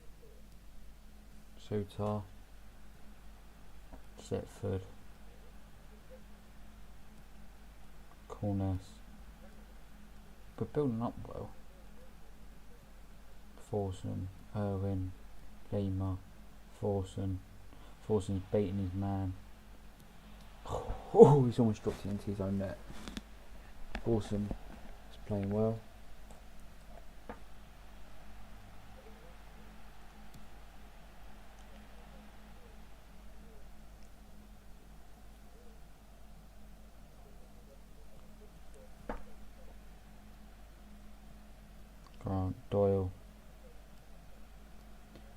Suter. Setford. Cornes. We're building up well. Forson, Irwin, Lima, Forson. Forson's beating his man. Oh, he's almost dropped it into his own net. Forson is playing well. Grant, Doyle,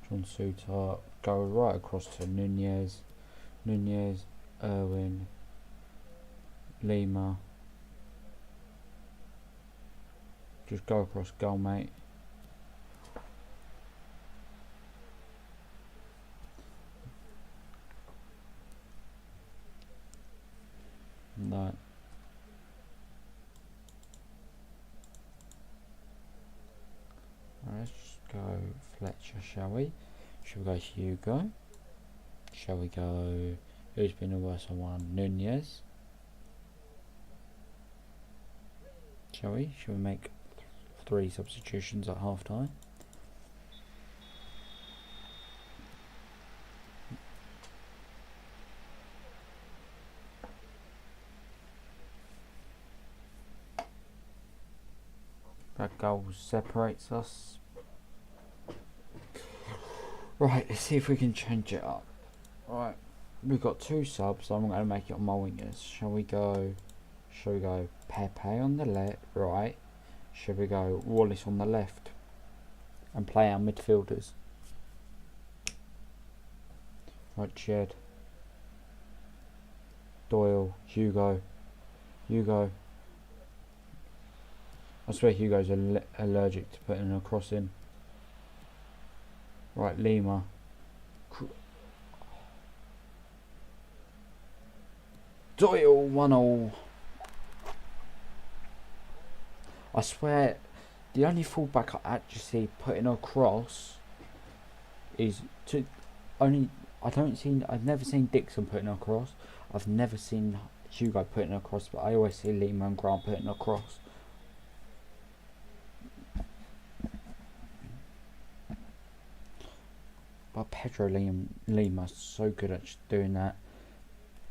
John Suter, go right across to Nunez, Irwin, Lima, just go across goal, mate. No. shall we? Shall we go Hugo? Shall we go... Who's been the worst one? Nunez? Shall we? Shall we make 3 substitutions at half time? That goal separates us. Right, let's see if we can change it up. Right, we've got 2 subs, so I'm going to make it on my wingers. Shall we go Pepe on the left, right? Should we go Wallace on the left? And play our midfielders. Right, Jed. Doyle, Hugo. I swear Hugo's allergic to putting a cross in. Right, Lima. Doyle, 1-0. I swear, the only fullback I actually see putting a cross is I've never seen Dixon putting a cross. I've never seen Hugo putting a cross, but I always see Lima and Grant putting a cross. But Pedro Lima's so good at just doing that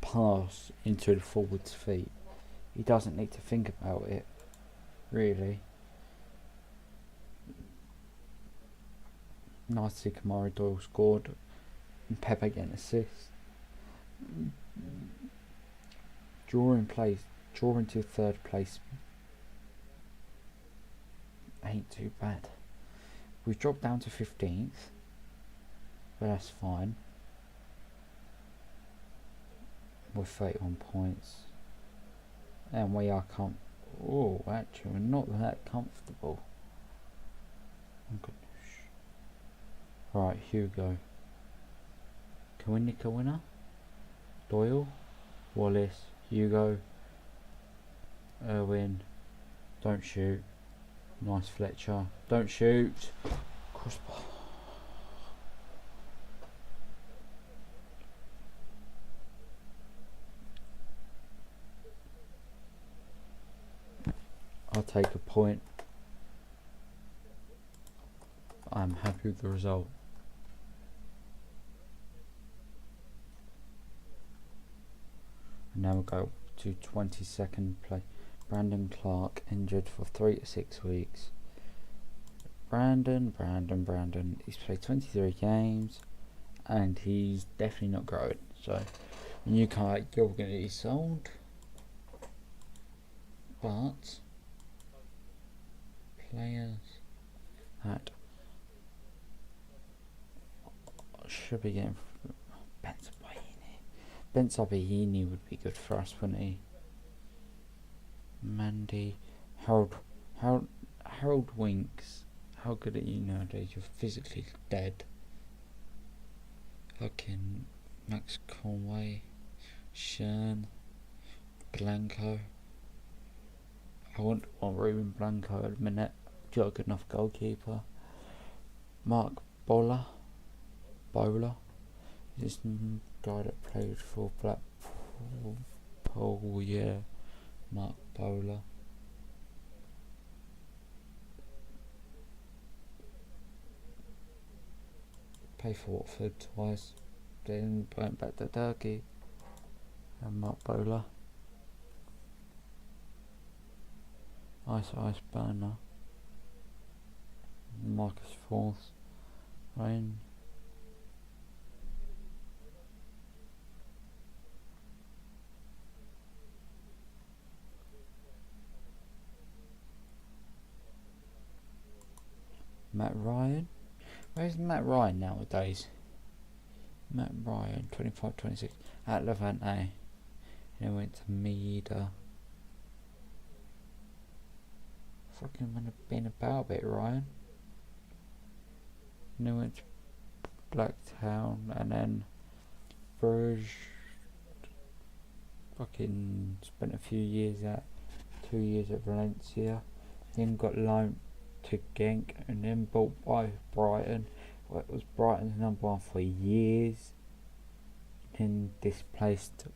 pass into the forward's feet. He doesn't need to think about it, really. Nice to see Kamara Doyle scored and Pepe getting assist. Drawing to 3rd place ain't too bad. We've dropped down to 15th. But that's fine. With 31 points. And we are actually we're not that comfortable. Oh goodness. Right, Hugo. Can we nick a winner? Doyle, Wallace, Hugo, Irwin. Don't shoot. Nice Fletcher. Don't shoot. Crossbar. I'll take a point. I'm happy with the result. And now we'll go to 22nd place. Brandon Clark injured for 3 to 6 weeks. Brandon. He's played 23 games and he's definitely not growing. So when you come out, you're going to be sold. But players that should be getting Benzabahini would be good for us, wouldn't he? Mandy, Harold Winks. How good are you nowadays? You're physically dead. Fucking Max Conway, Shern, Blanco. I want Ruben Blanco at a minute. You're a good enough goalkeeper. Mark Bowler. This guy that played for Blackpool, yeah. Mark Bowler. Played for Watford twice. Then went back to Turkey. And Mark Bowler. Ice Burner. Marcus Forth. Rain. Matt Ryan. Where's Matt Ryan nowadays? Matt Ryan, 25-26 at Levante. And he went to Meader. Fucking been about a bit, Ryan. And then went to Blacktown and then Bruges. Fucking spent a few years 2 years at Valencia. Then got loaned to Genk and then bought by Brighton. was Brighton's number one for years. Then displaced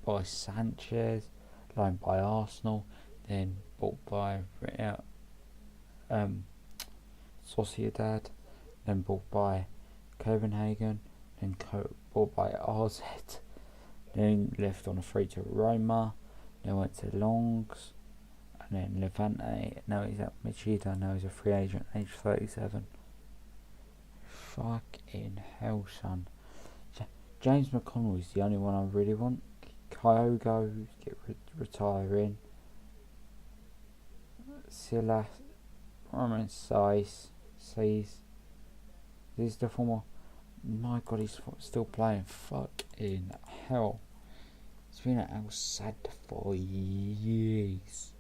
by Sanchez, loaned by Arsenal, then bought by Sociedad, then bought by Copenhagen, then bought by RZ, then left on a free to Roma, then went to Longs, and then Levante. Now he's at Machida, now he's a free agent, age 37. Fucking hell, son. James McConnell is the only one I really want. Kyogo, get retiring. Silas, Roman Size. This is the former. My God, he's still playing. Fucking hell. He's been at Al Sadd for years.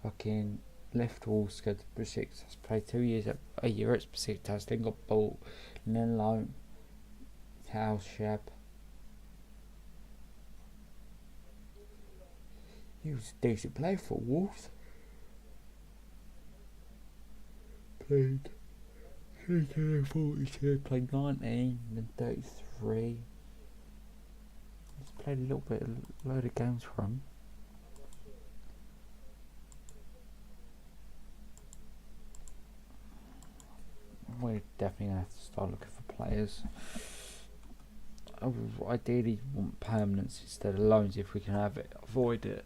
Fucking left Wolfsburg to Besiktas. Played 2 years a year at Besiktas. Then got bought and then loaned to Al Shab. He was a decent player for Wolves. Played 42, played 19, then 33. He's played a load of games for him. We're definitely going to have to start looking for players. I would ideally want permanence instead of loans if we can have it. Avoid it.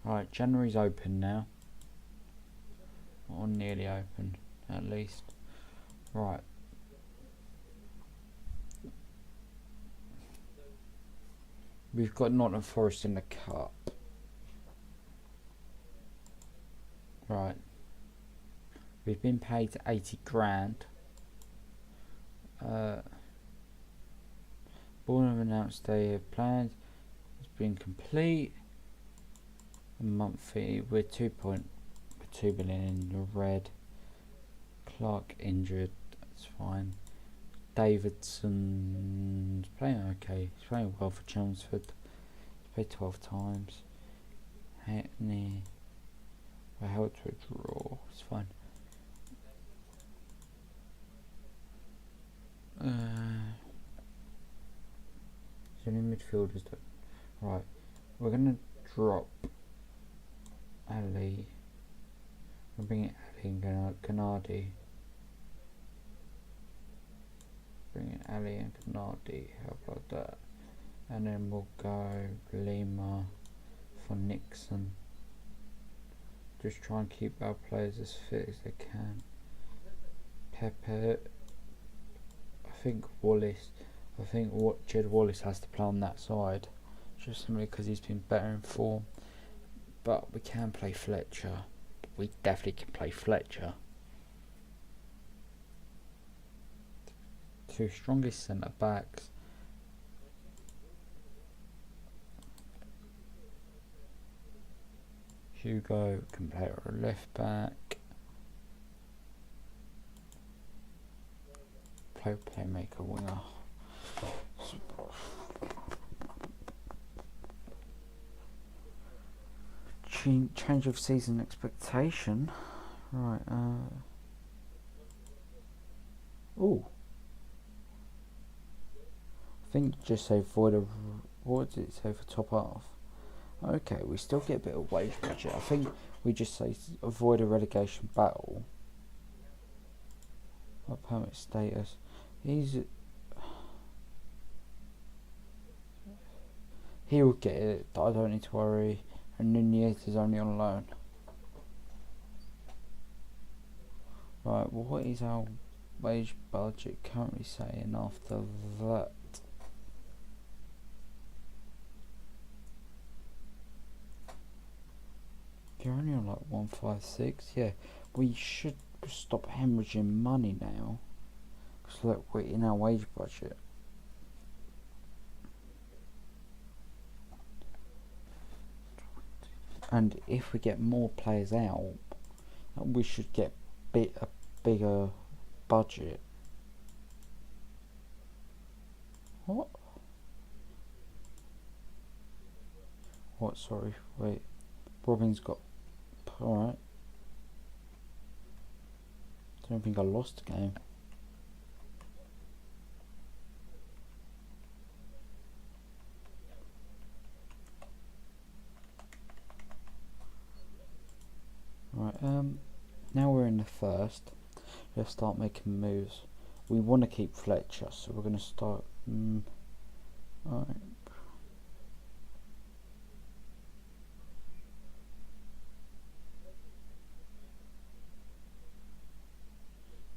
Right, January's open now. Or nearly open, at least. Right. We've got Nottingham Forest in the cup. Right. We've been paid 80 grand. Bournemouth announced they have planned. It's been complete. A month fee. We're 2 million in the red. Clark injured. That's fine. Davidson's playing okay. He's playing well for Chelmsford. He's played 12 times. Hackney. We're held to a draw. It's fine. So any midfielders that right. We're gonna drop Ali. We'll bring in Ali and Gennady. Bring in Ali and Gennady. How about that? And then we'll go Lima for Nixon. Just try and keep our players as fit as they can. Pepe. I think Wallace. I think what Jed Wallace has to play on that side. Just simply because he's been better in form. But we can play Fletcher. We definitely can play Fletcher. Two strongest centre backs. Hugo can play at a left back. Playmaker winger. Change of season expectation. Right. Oh. I think just say void of. What did it say for top half? Okay, we still get a bit of wage budget. I think we just say avoid a relegation battle. Permit status. He'll get it. I don't need to worry. And Nunez is only on loan. Right, well, what is our wage budget currently saying after that? You're only on like 156. Yeah, we should stop hemorrhaging money now. Because look, we're in our wage budget. And if we get more players out, we should get a bigger budget. What? What? Sorry, wait. Robin's got. Alright. Don't think I lost the game. Right, now we're in the first. Let's start making moves. We want to keep Fletcher, so we're going to start. Alright.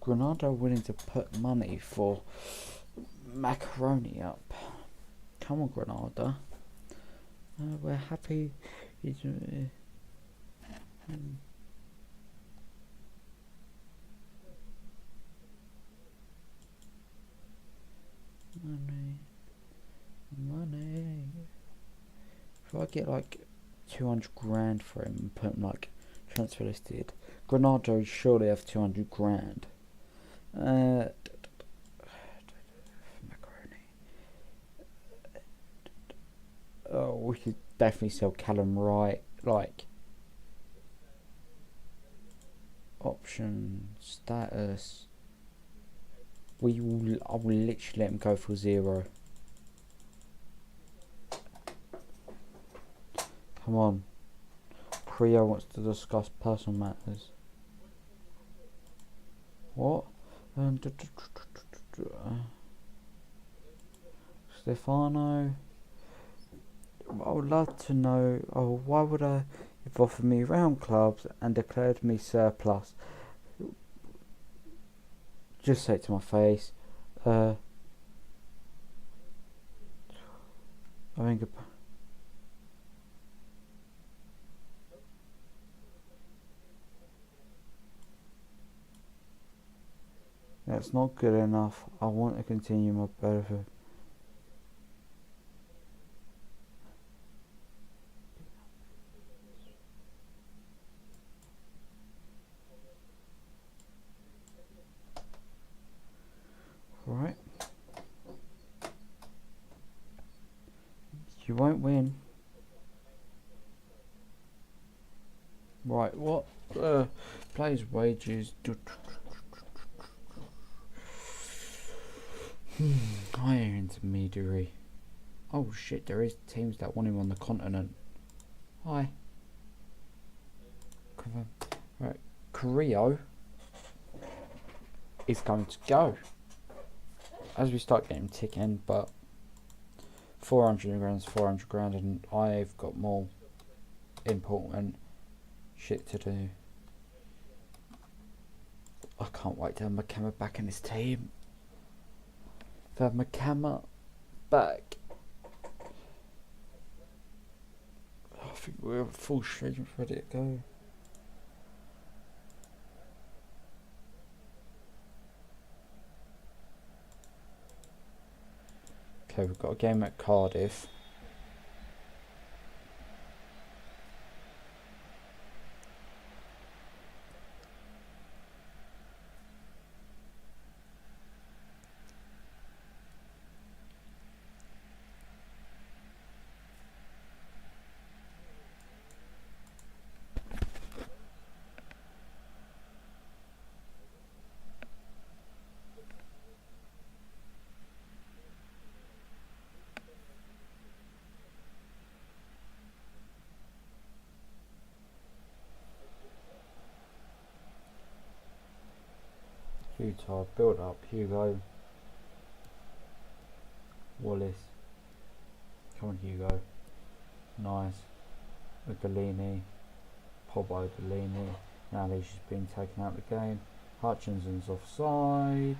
Granada willing to put money for macaroni up. Come on, Granada. We're happy. Money. If I get like 200 grand for him and put him like transfer listed, Granada would surely have 200 grand. Macaroni. Oh, we could definitely sell Callum Wright. Like option status. I will literally let him go for 0. Come on. Priya wants to discuss personal matters. What? Stefano. I would love to know. Oh, why would I? If offered me round clubs and declared me surplus. Just say it to my face. I think. That's not good enough. I want to continue my benefit. Right. You won't win. Right, what? Players' wages. Higher intermediary. Oh shit, there is teams that want him on the continent. Hi. Right, Carrillo is going to go. As we start getting ticking, but 400 grand is 400 grand, and I've got more important shit to do. I can't wait to have McCammer back in his team. To have McCammer back. I think we're full strength ready to go. Okay, we've got a game at Cardiff. Utah, build up, Hugo. Wallace. Come on, Hugo. Nice. Ugolini. Pogba Ugolini. Now he's just been taken out of the game. Hutchinson's offside.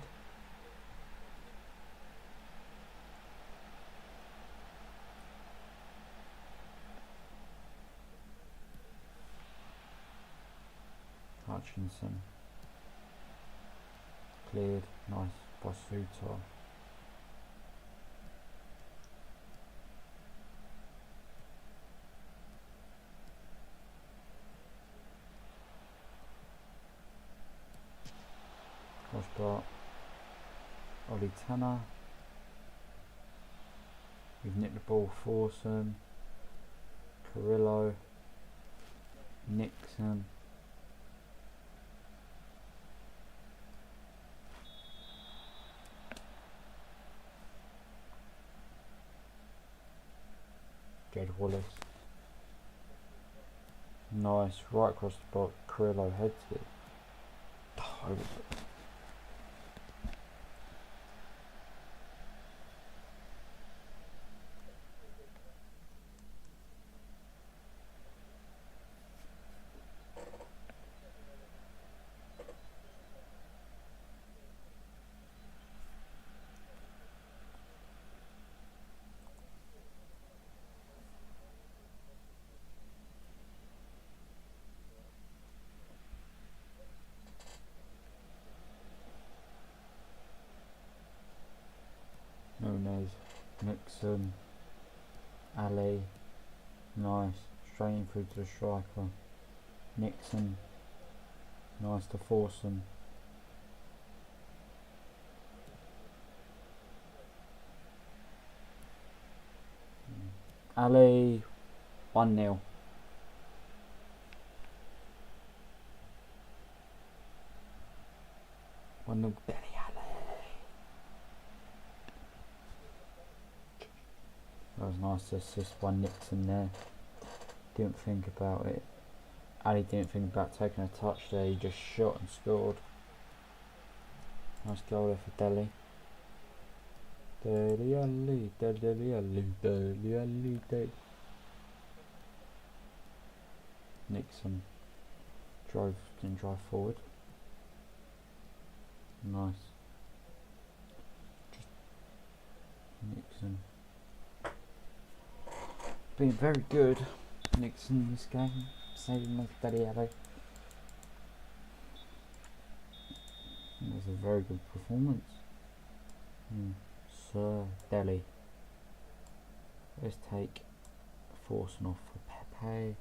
Hutchinson. Cleared. Nice by Sutton. Cross bar. Ollie Tanner. We've nicked the ball. Forson. Carrillo. Nixon. Jed Wallace. Nice, right across the box. Carrillo heads it. Oh, Nunez, Nixon, Ali, nice, straight in through to the striker. Nixon, nice to Forson. Ali, 1-0. Belly Ali. That was nice to assist by Nixon there. Didn't think about it. Ali didn't think about taking a touch there, he just shot and scored. Nice goal there for Deli. Deli Ali, Deli Ali, Deli Ali, Deli. Nixon didn't drive forward. Nice. Just Nixon. Being very good, Nixon, this game. Saving like Daddy Ali. It was a very good performance. Sir Deli. Let's take Forson off for Pepe.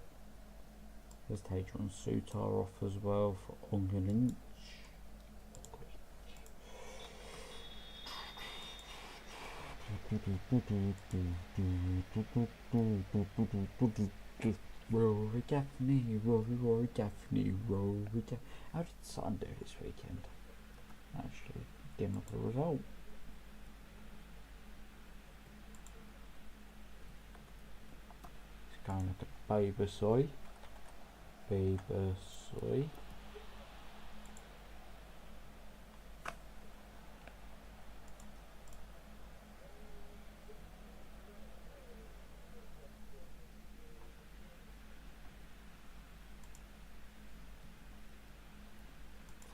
Let's take John Sutar off as well for Ongelinch. Rory Gaffney, Rory Gaffney, Rory Gaffney. How did Sutton do this weekend? Actually, didn't look at the result. Let's go and look at Babersoy. Babersoy.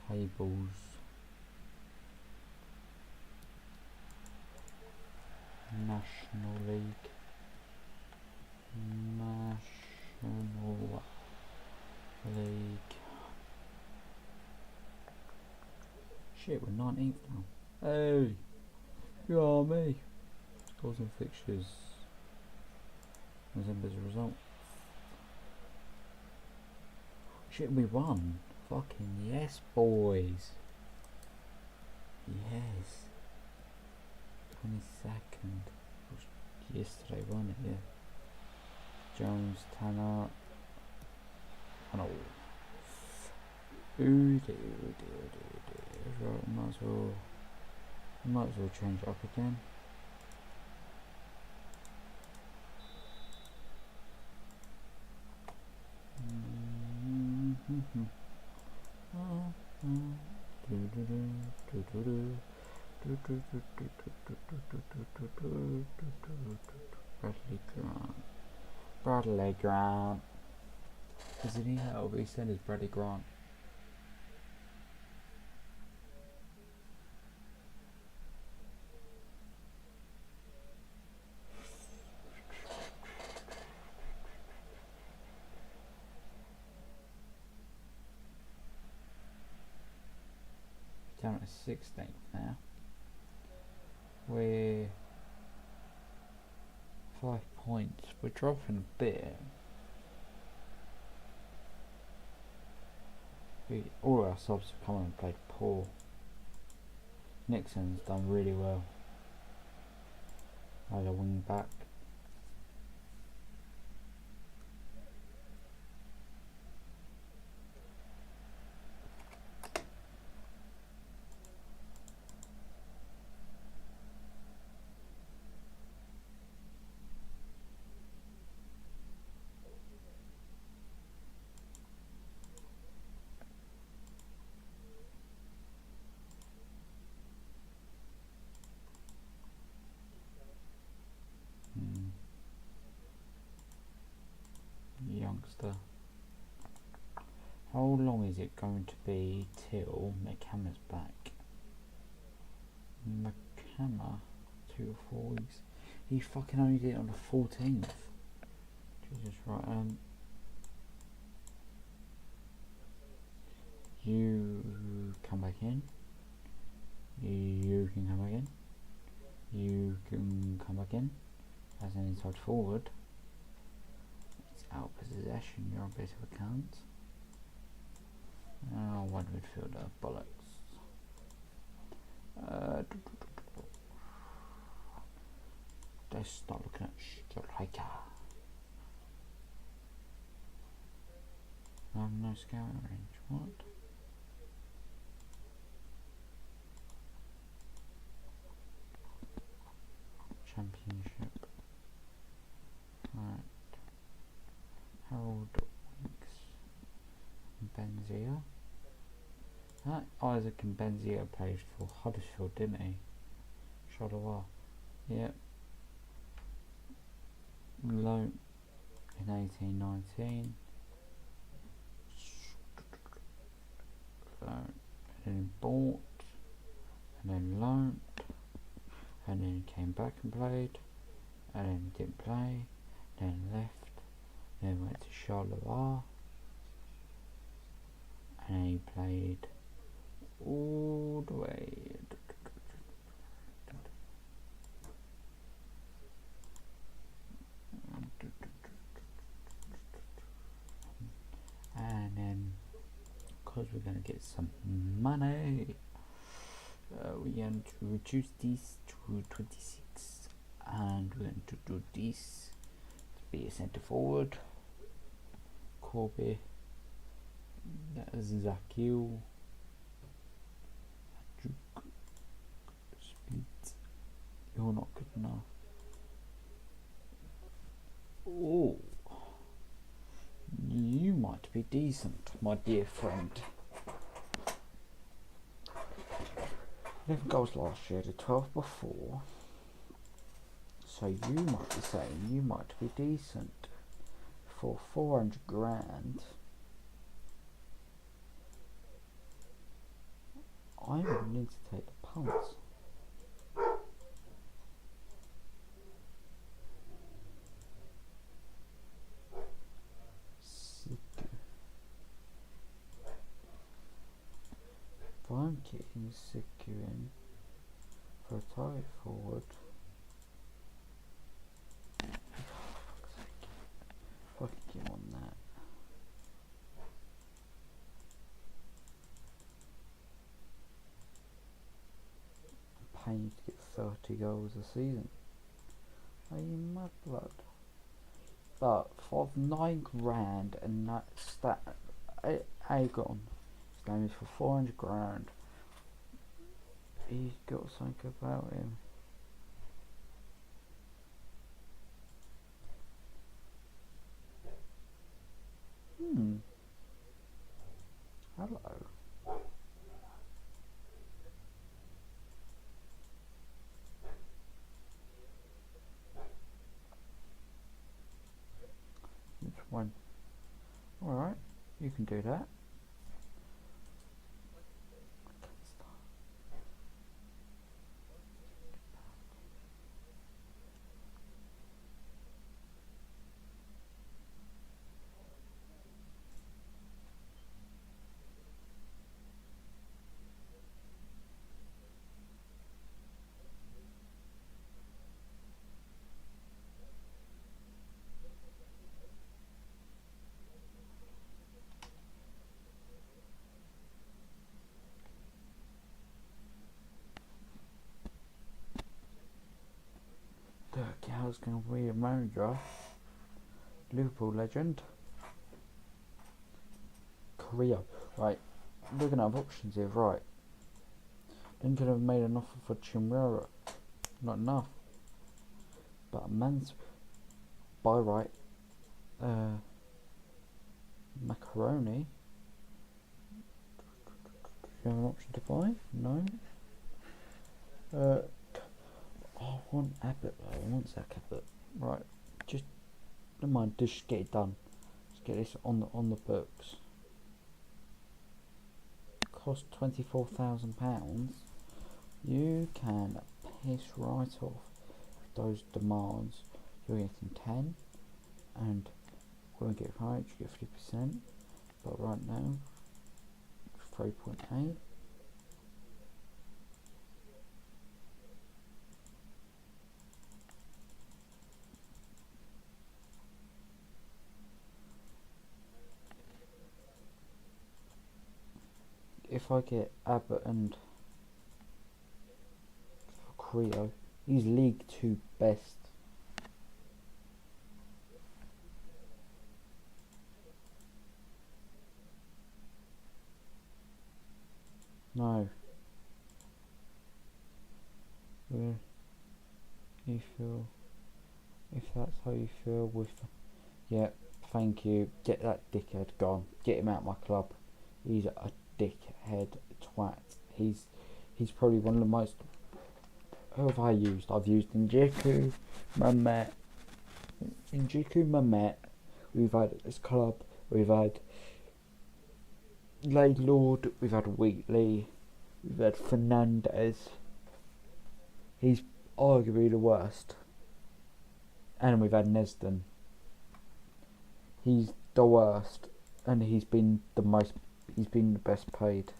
Tables. National League. National League. Shit, we're 19th now. Hey, you are me. Scores and fixtures. December's result. Shit, we won. Fucking yes, boys. Yes. 22nd. Yesterday, wasn't it? Yeah. Jones, Tanner. Oh no. Right, might as well change it up again. Bradley Grant. Isn't he help? He said it's Bradley Grant. 16th now. We're 5 points. We're dropping a bit. All our subs have come on and played poor. Nixon's done really well as a wing back. Youngster. How long is it going to be till McCammer's back? McCammer, 2 or 4 weeks. He fucking only did it on the 14th. Jesus, right. You come back in. You can come back in. You can come back in as an inside forward. It's out of possession. You're a bit of a cunt. Oh, one midfielder, bollocks. Let's start looking at striker. No scouting range. What? Championship. Right. Harold Winks. Benzia. That Isaac and Benzia played for Huddersfield, didn't he? Charleroi. Yep. Loan in 1819. Loan. And then bought. And then loaned. And then came back and played. And then didn't play. Then left. Then went to Charleroi. And he played all the way. And then, because we're going to get some money, we're going to reduce this to 26. And we're going to do this to be a centre forward. Corby. Zakil, Split. You're not good enough. Oh, you might be decent, my dear friend. 11 goals last year, the 12 before. So you might be saying you might be decent for 400 grand. I'm willing to take the punts. If I'm getting Siku in for a tight forward, if I could get on that. Paying you to get 30 goals a season. Are you mad blood? But for 9 grand and that stat, Aegon, his name is for 400 grand. He's got something about him. Hello. One. Alright, you can do that. hell's going to be a manager? Liverpool legend. Korea. Right, we're going to have options here, right. Then could have made an offer for Chimera. Not enough. But a man's by right. Macaroni. Do you have an option to buy? No. I want Abbott. I want Zach Abbott. Right. Just never mind. Just get it done. Just get this on the books. Cost £24,000. You can piss right off those demands. You're getting 10, and we're going to get right. You get 50%. But right now, 3.8. If I get Abbott and Creo, he's League 2 best. No. Where you feel, if that's how you feel with, yeah, thank you. Get that dickhead gone. Get him out of my club. He's a dickhead twat. He's probably one of the most. Who have I used? I've used Njiku, Mamet. We've had at this club. We've had Laidlord. We've had Wheatley. We've had Fernandez. He's arguably the worst. And we've had Nesden. He's the worst, and he's been the most. He's been the best paid.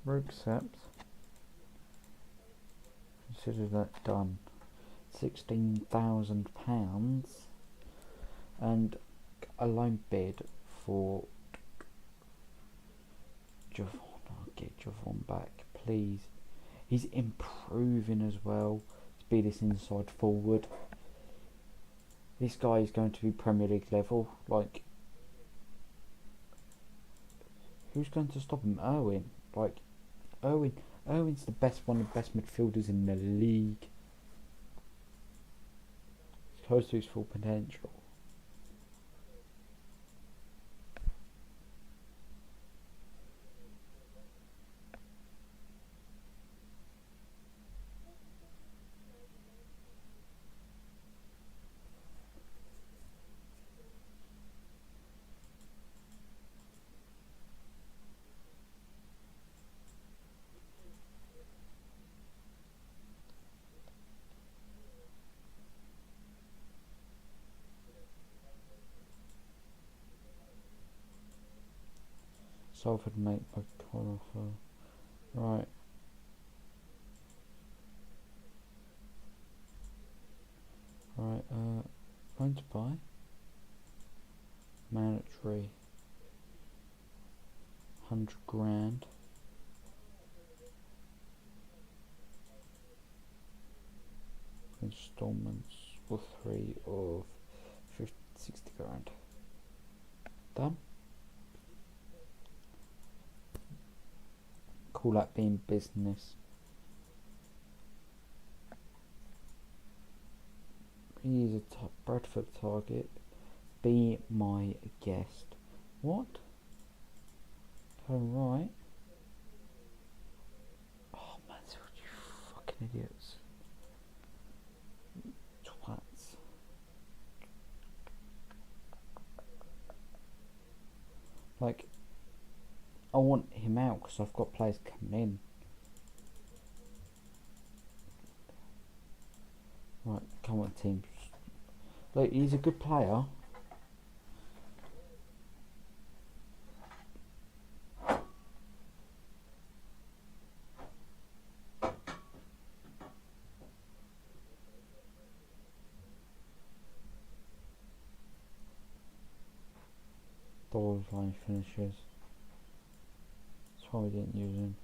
Rugsept. Consider that done. £16,000, and a loan bid for Javon. I'll get Javon back, please. He's improving as well to be this inside forward. This guy is going to be Premier League level. Like, who's going to stop him? Irwin. Like, Irwin's the best one of the best midfielders in the league. He's close to his full potential. Salford make my call offer. Right. Right, going to buy. Mandatory. 100 grand. Installments for 3 of 60 grand. Done. Call that being business. He is a Bradford target. Be my guest. What? Alright. Oh man, you fucking idiots. Twats. Like, I want him out because I've got players coming in. Right, come on team. Like, he's a good player. $. those line finishers. That's why we didn't use them.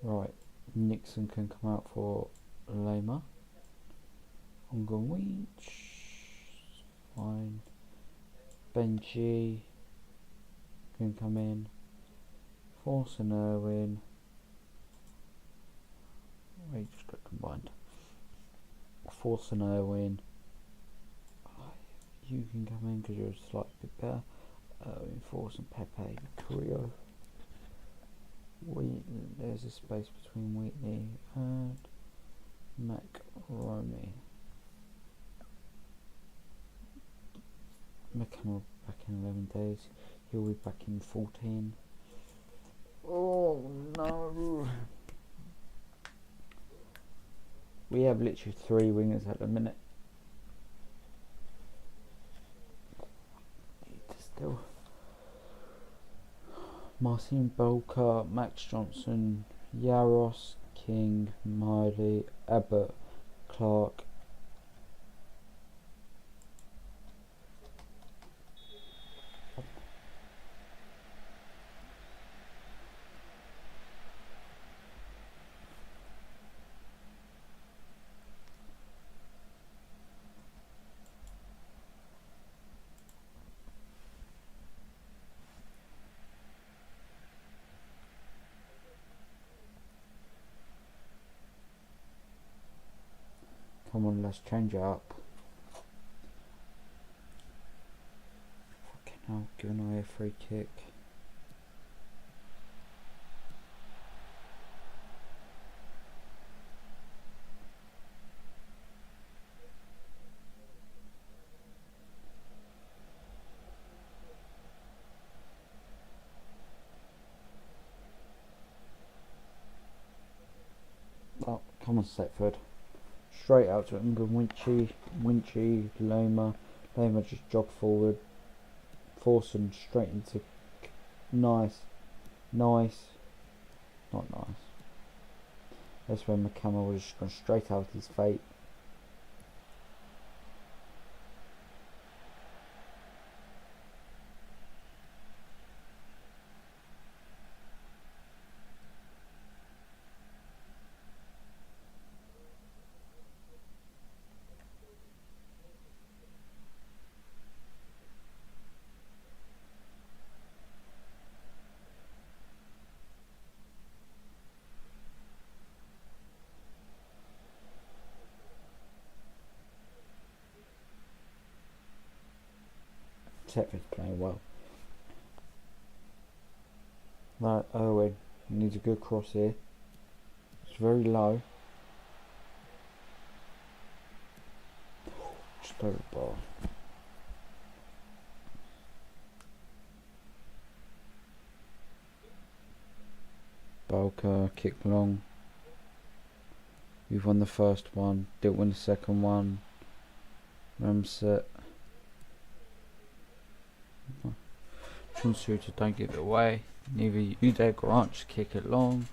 Right, Nixon can come out for Lema. I'm going Winch. Fine. Benji can come in. Force and Irwin. We just got combined. Force and Irwin. You can come in because you're a slight bit better. Force and Pepe. Carrillo. There's a space between Wheatley and Macaroni. McCannell back in 11 days. He'll be back in 14. Oh no! We have literally 3 wingers at the minute. Still. Marcin Belka, Max Johnson, Yaros, King, Miley, Abbott, Clark. Come on, let's change it up. Fucking hell, giving away a free kick. Oh, come on, Setford. Straight out to England, Winchy, Loma just jog forward, force him straight into nice, not nice. That's when McCammell was just gone straight out his fate. Setford's playing well. Right, Irwin needs a good cross here. It's very low. Just over the bar. Balker, kick long. We've won the first one, didn't win the second one. Ramset. Shooter, don't give it away. Neither you there, Grant, just kick it long.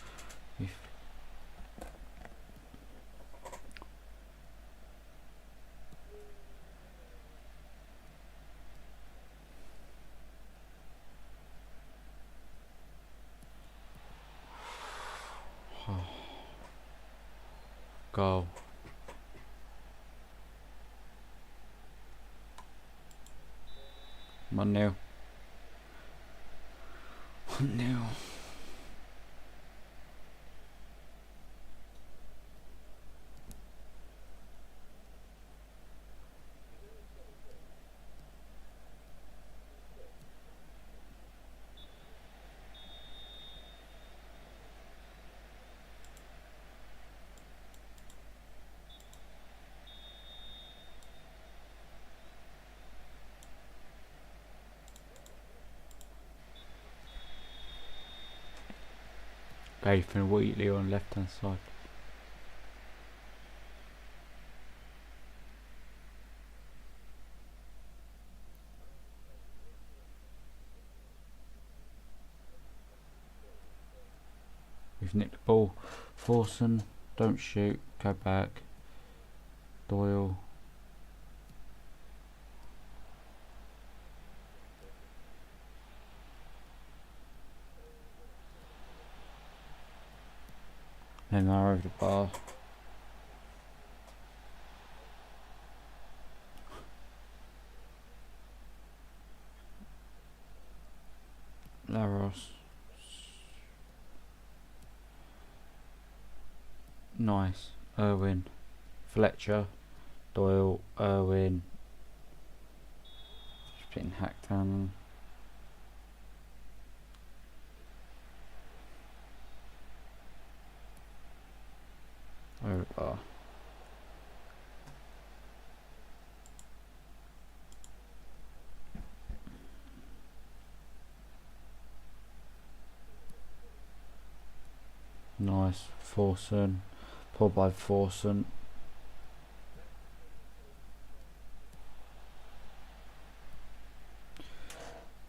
Goal. 1-0. 1-0. Nathan Wheatley on left hand side. We've nicked the ball. Forson, don't shoot, go back. Doyle. Neymar over the bar. Laros. Nice. Irwin. Fletcher. Doyle. Irwin. Just getting hacked down. Over the bar. Nice. Forson. Pulled by Forson.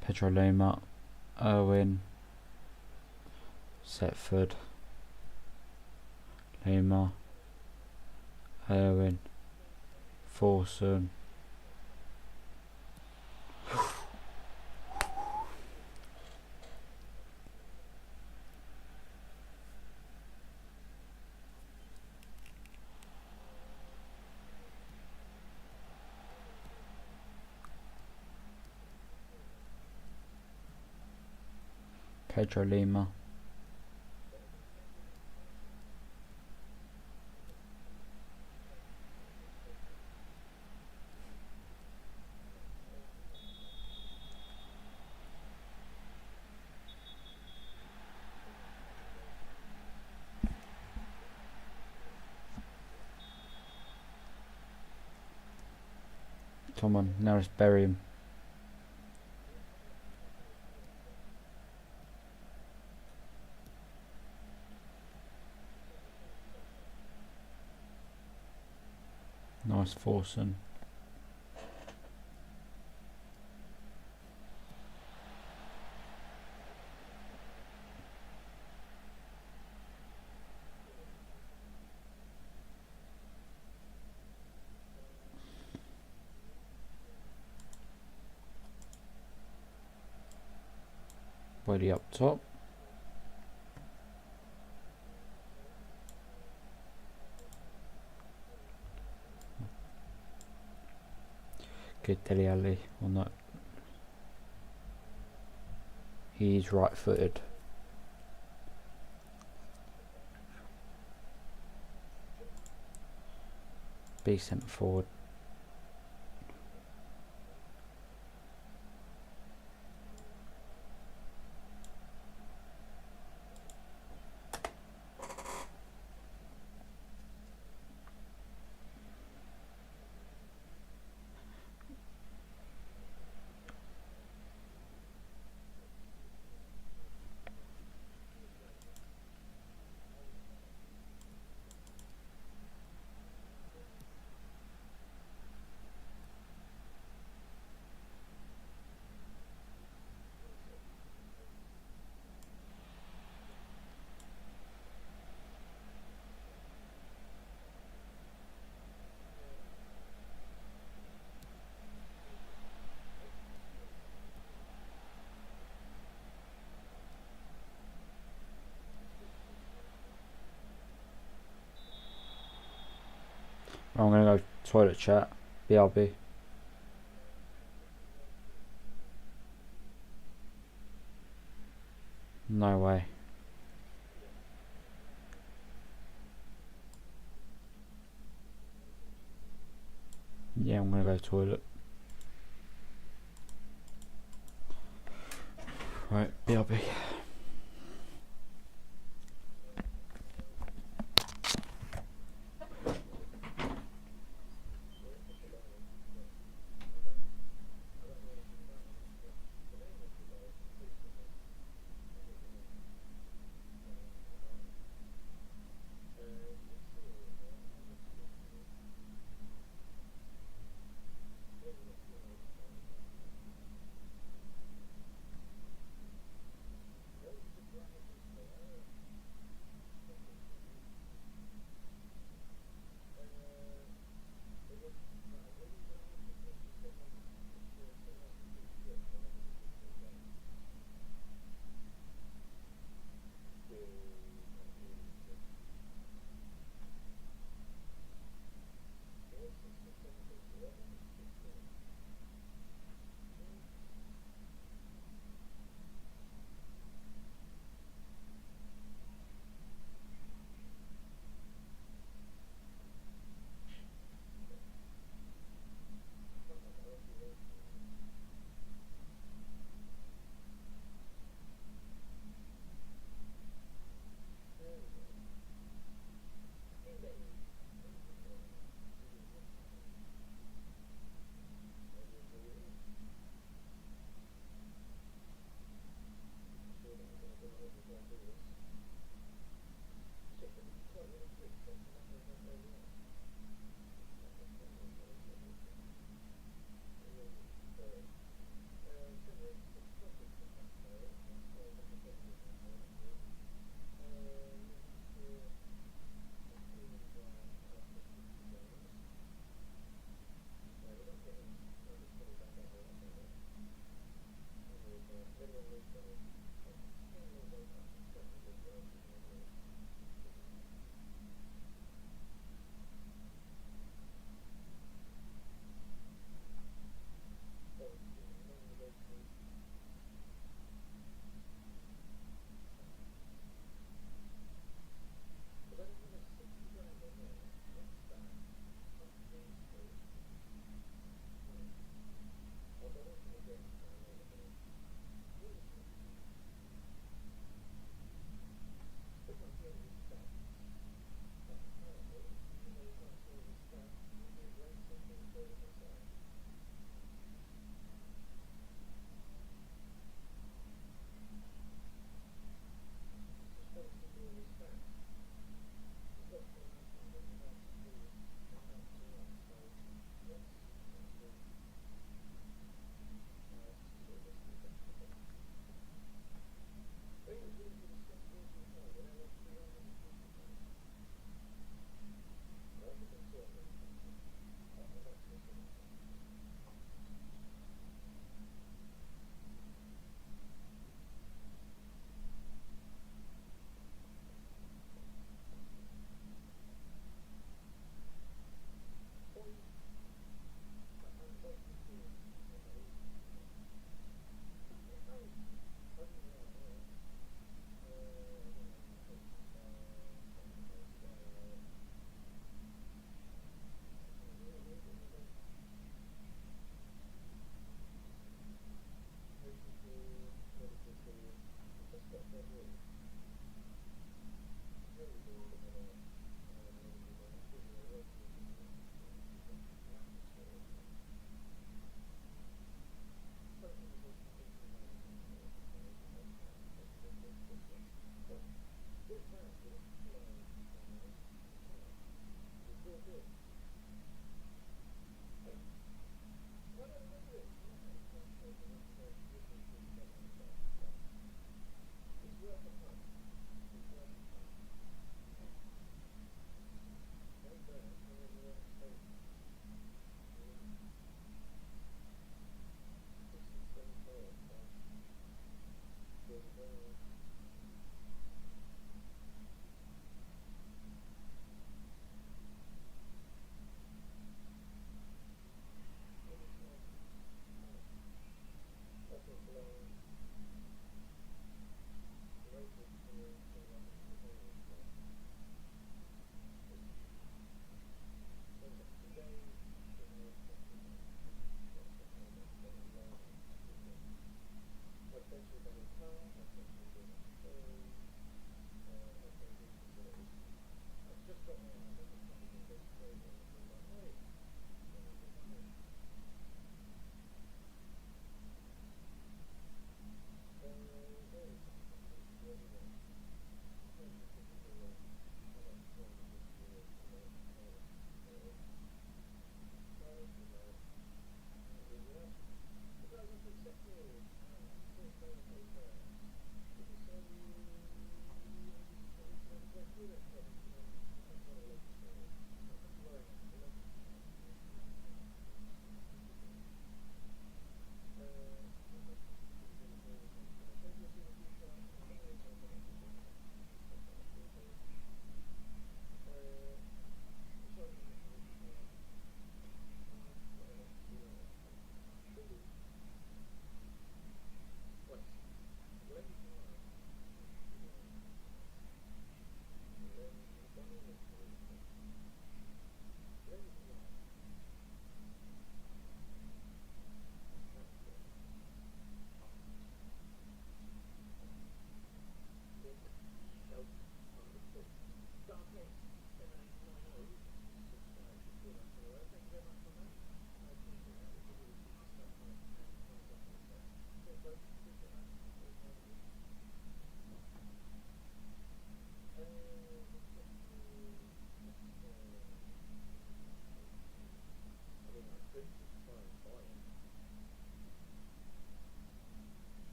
Pedro Lima. Irwin. Setford. Lima. Irwin. Forson. Pedro Lima. Come on, now let's bury him. Nice Forson. Body up top. Good Dele Alli or not. He's right footed. Be sent forward. I'm gonna go toilet chat. BRB. No way. Yeah, I'm gonna go toilet. Right, BRB.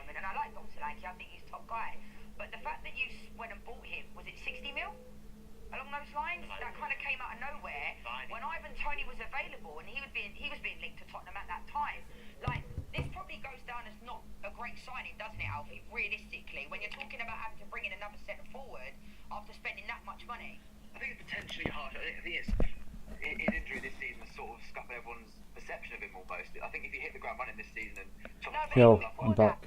moment, and I like Dr. Lanky, I think he's a top guy. But the fact that you went and bought him, was it 60 mil? Along those lines? That kind of came out of nowhere when Ivan Toney was available and he was being linked to Tottenham at that time. Like, this probably goes down as not a great signing, doesn't it, Alfie, realistically, when you're talking about having to bring in another centre forward after spending that much money? I think it's potentially harsh. I think it's his injury this season has sort of scuffed everyone's perception of him almost. I think if he hit the ground running this season and Yo, I'm back.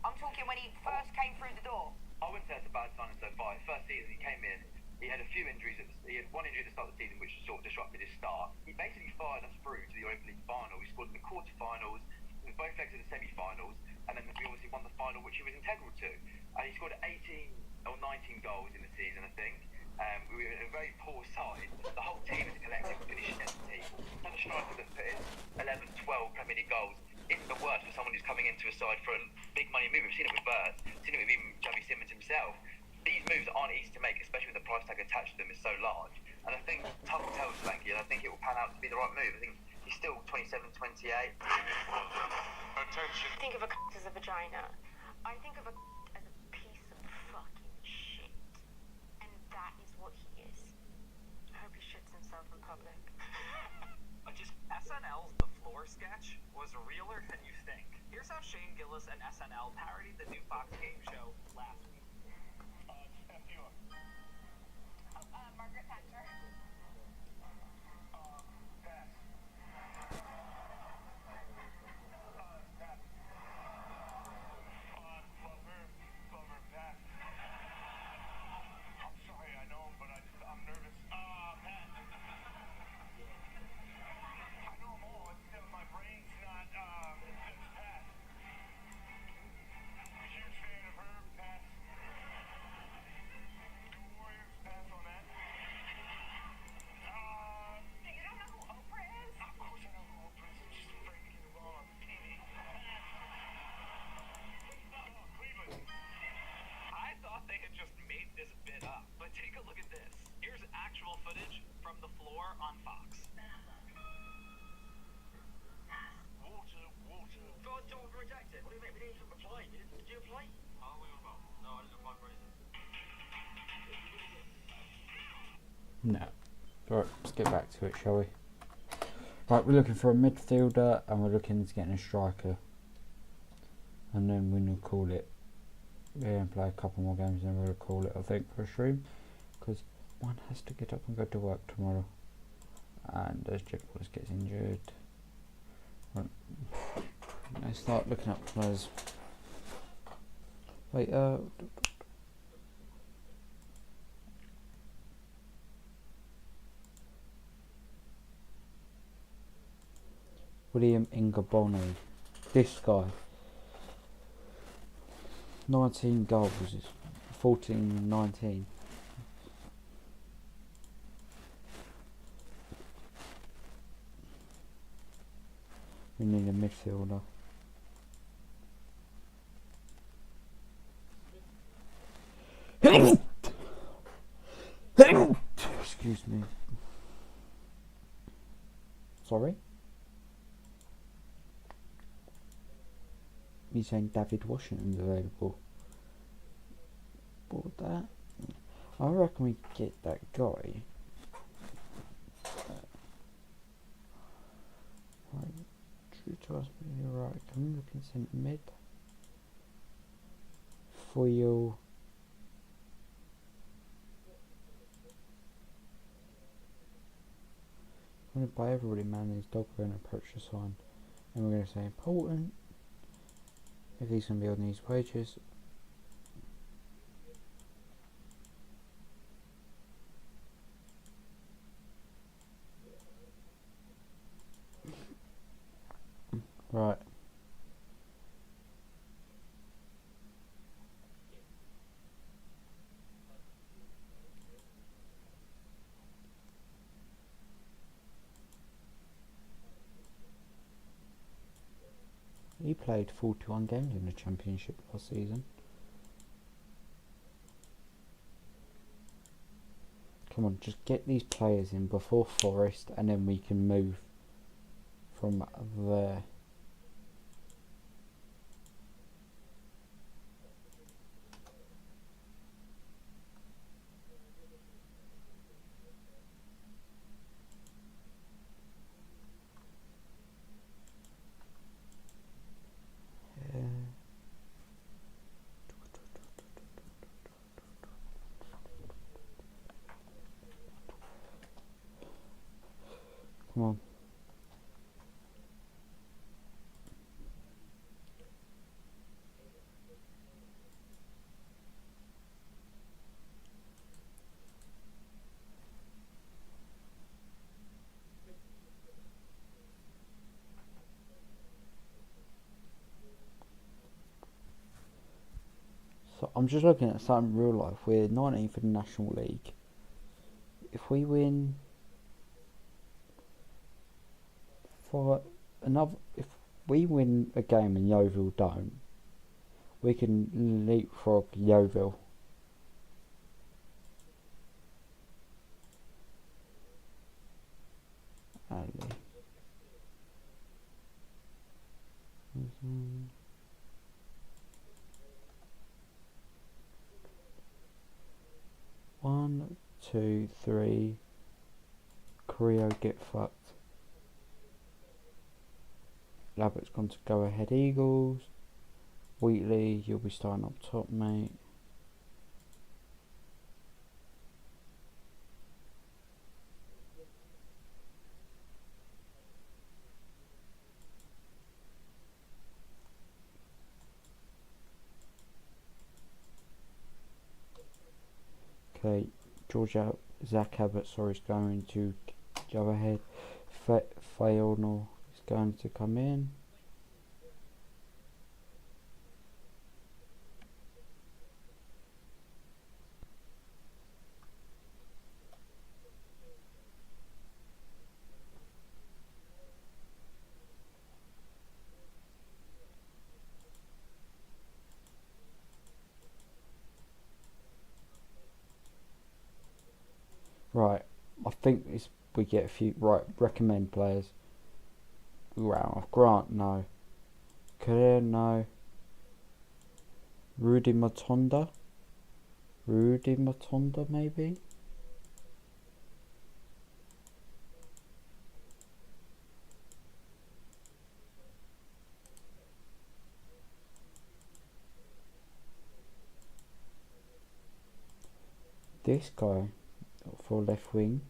I'm talking when he first came through the door. I wouldn't say it's a bad signing so far. His first season he came in, he had a few injuries. He had one injury at the start of the season which sort of disrupted his start. He basically fired us through to the Europa League final. We scored in the quarterfinals, with both legs of the semi-finals, and then we obviously won the final, which he was integral to. And he scored 18 or 19 goals in the season, I think. We were in a very poor side. The whole team as a collective finished 17th. And a striker that put in 11, 12 Premier League goals isn't the worst for someone who's coming into a side for a big money move. We've seen it with Bert, seen it with even Jamie Simmons himself. These moves aren't easy to make, especially when the price tag attached to them is so large. And I think time will tell Solanke, and I think it will pan out to be the right move. I think he's still 27, 28. Attention. I think of a as a vagina. I think of a as a piece of fucking shit. And that is what he is. I hope he shits himself in public. SNL's The Floor sketch was realer than you think. Here's how Shane Gillis and SNL parodied the new Fox game show last week. Margaret Thatcher. I'm sorry, I know, but I'm nervous. Pat. I know them all. It's still my brain's not, it's Pat. Huge fan of her, Pat. Do Warriors pass on that? You don't know who Oprah is? Of course I know who Oprah is. I'm just afraid to get it wrong on TV. Cleveland. I thought they had just made this bit up, but take a look at this. Here's actual footage from The Floor on Fox. Water. First time we rejected. What do you mean? We didn't even apply. Did you apply? Oh, we were about. No, I didn't apply for anything. No. Right, let's get back to it, shall we? Right, we're looking for a midfielder and we're looking to get a striker. And then we'll call it. We're going to play a couple more games and then we'll call it, I think, for a stream. Because one has to get up and go to work tomorrow. And as Jack Wallace gets injured. Right. Let's start looking up players. Wait, William Ingaboni. This guy. 19 goals. 14-19. We need a midfielder. Excuse me. Sorry? You're saying David Washington's available? What that? I reckon we get that guy. Right. True to us, you're right. Can we look in centre mid? For you. I'm going to buy everybody man these dog, we're going to approach the sign. And we're going to say important. If he's going to be on these wages. Right. He played 41 games in the Championship last season. Come on, just get these players in before Forest and then we can move from there. So I'm just looking at something in real life. We're 19th in the National League. If we win if we win a game and Yeovil don't, we can leapfrog Yeovil. One, two, three. Corio get fucked. Lambert's gone to go ahead Eagles. Wheatley, you'll be starting up top, mate. Okay, Zach Abbott, sorry, is going to go ahead. Fayonor is going to come in. Right, I think we get a few. Right, recommend players. Wow, Grant, no. Career, no. Rudy Matonda, maybe. This guy for left wing.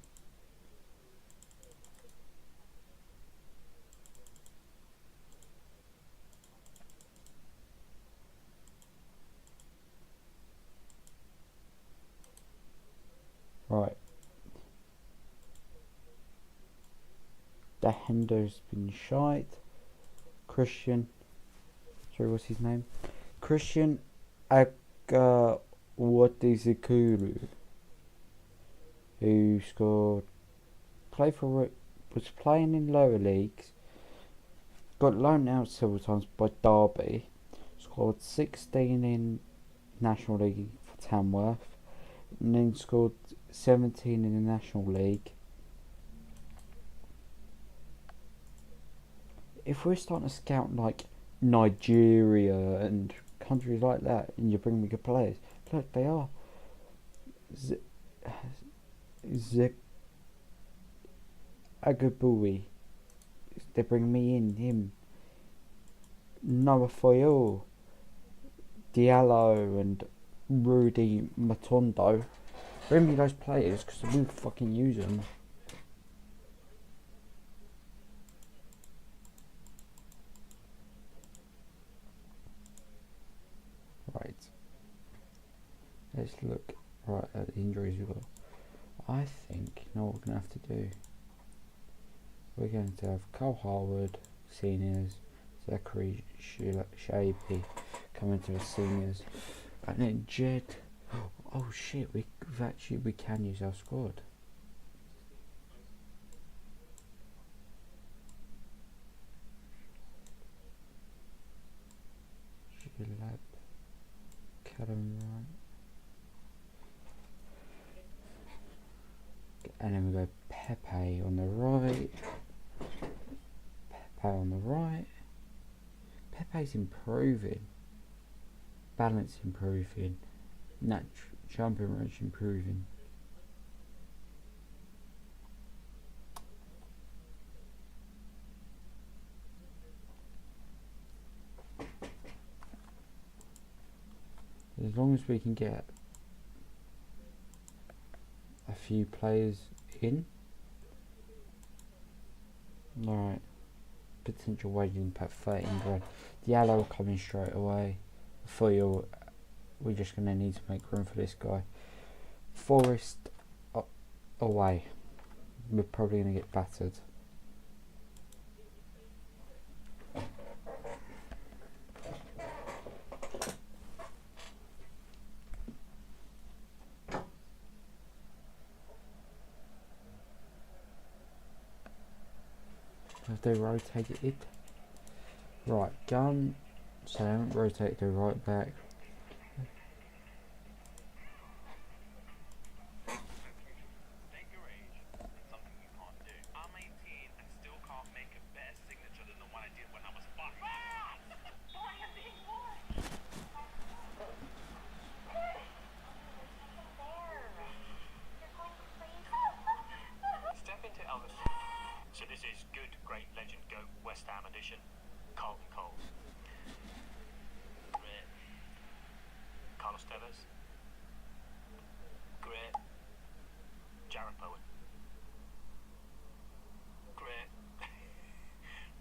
Right. The Hender's been shite. Christian. Sorry, what's his name? Christian Agawatizikulu, who scored. Was playing in lower leagues. Got loaned out several times by Derby. Scored 16 in National League for Tamworth. And then scored 17 in the National League. If we're starting to scout like Nigeria and countries like that, and you bring me good players, look, they are. Agabui, they bring me in him. Noah Foyle, Diallo, and Rudy Matondo. Bring me those players because I will fucking use them. Right. Let's look right at the injuries we've got. I think, you know what we're going to have to do? We're going to have Cole Harwood, seniors, Zachary Shapey coming to the seniors, and then Jed. Oh shit, we can use our squad. Lab, Callum Wright. And then we go Pepe on the right. Pepe's improving. Balance improving. Jumping range improving. As long as we can get a few players in. Alright. Potential wage impact 13 grand. Diallo coming straight away. We're just going to need to make room for this guy. Forest away. We're probably going to get battered. they rotated it. Right, gun. So they haven't rotated the right back. State your age. It's something you can't do. I'm 18 and still can't make a better signature than the one I did when I was 5. Step into Elvis. So this is good, great, legend, GOAT, West Ham edition. Carlton Cole. Great. Carlos Tevez. Great. Jared Bowen. Great.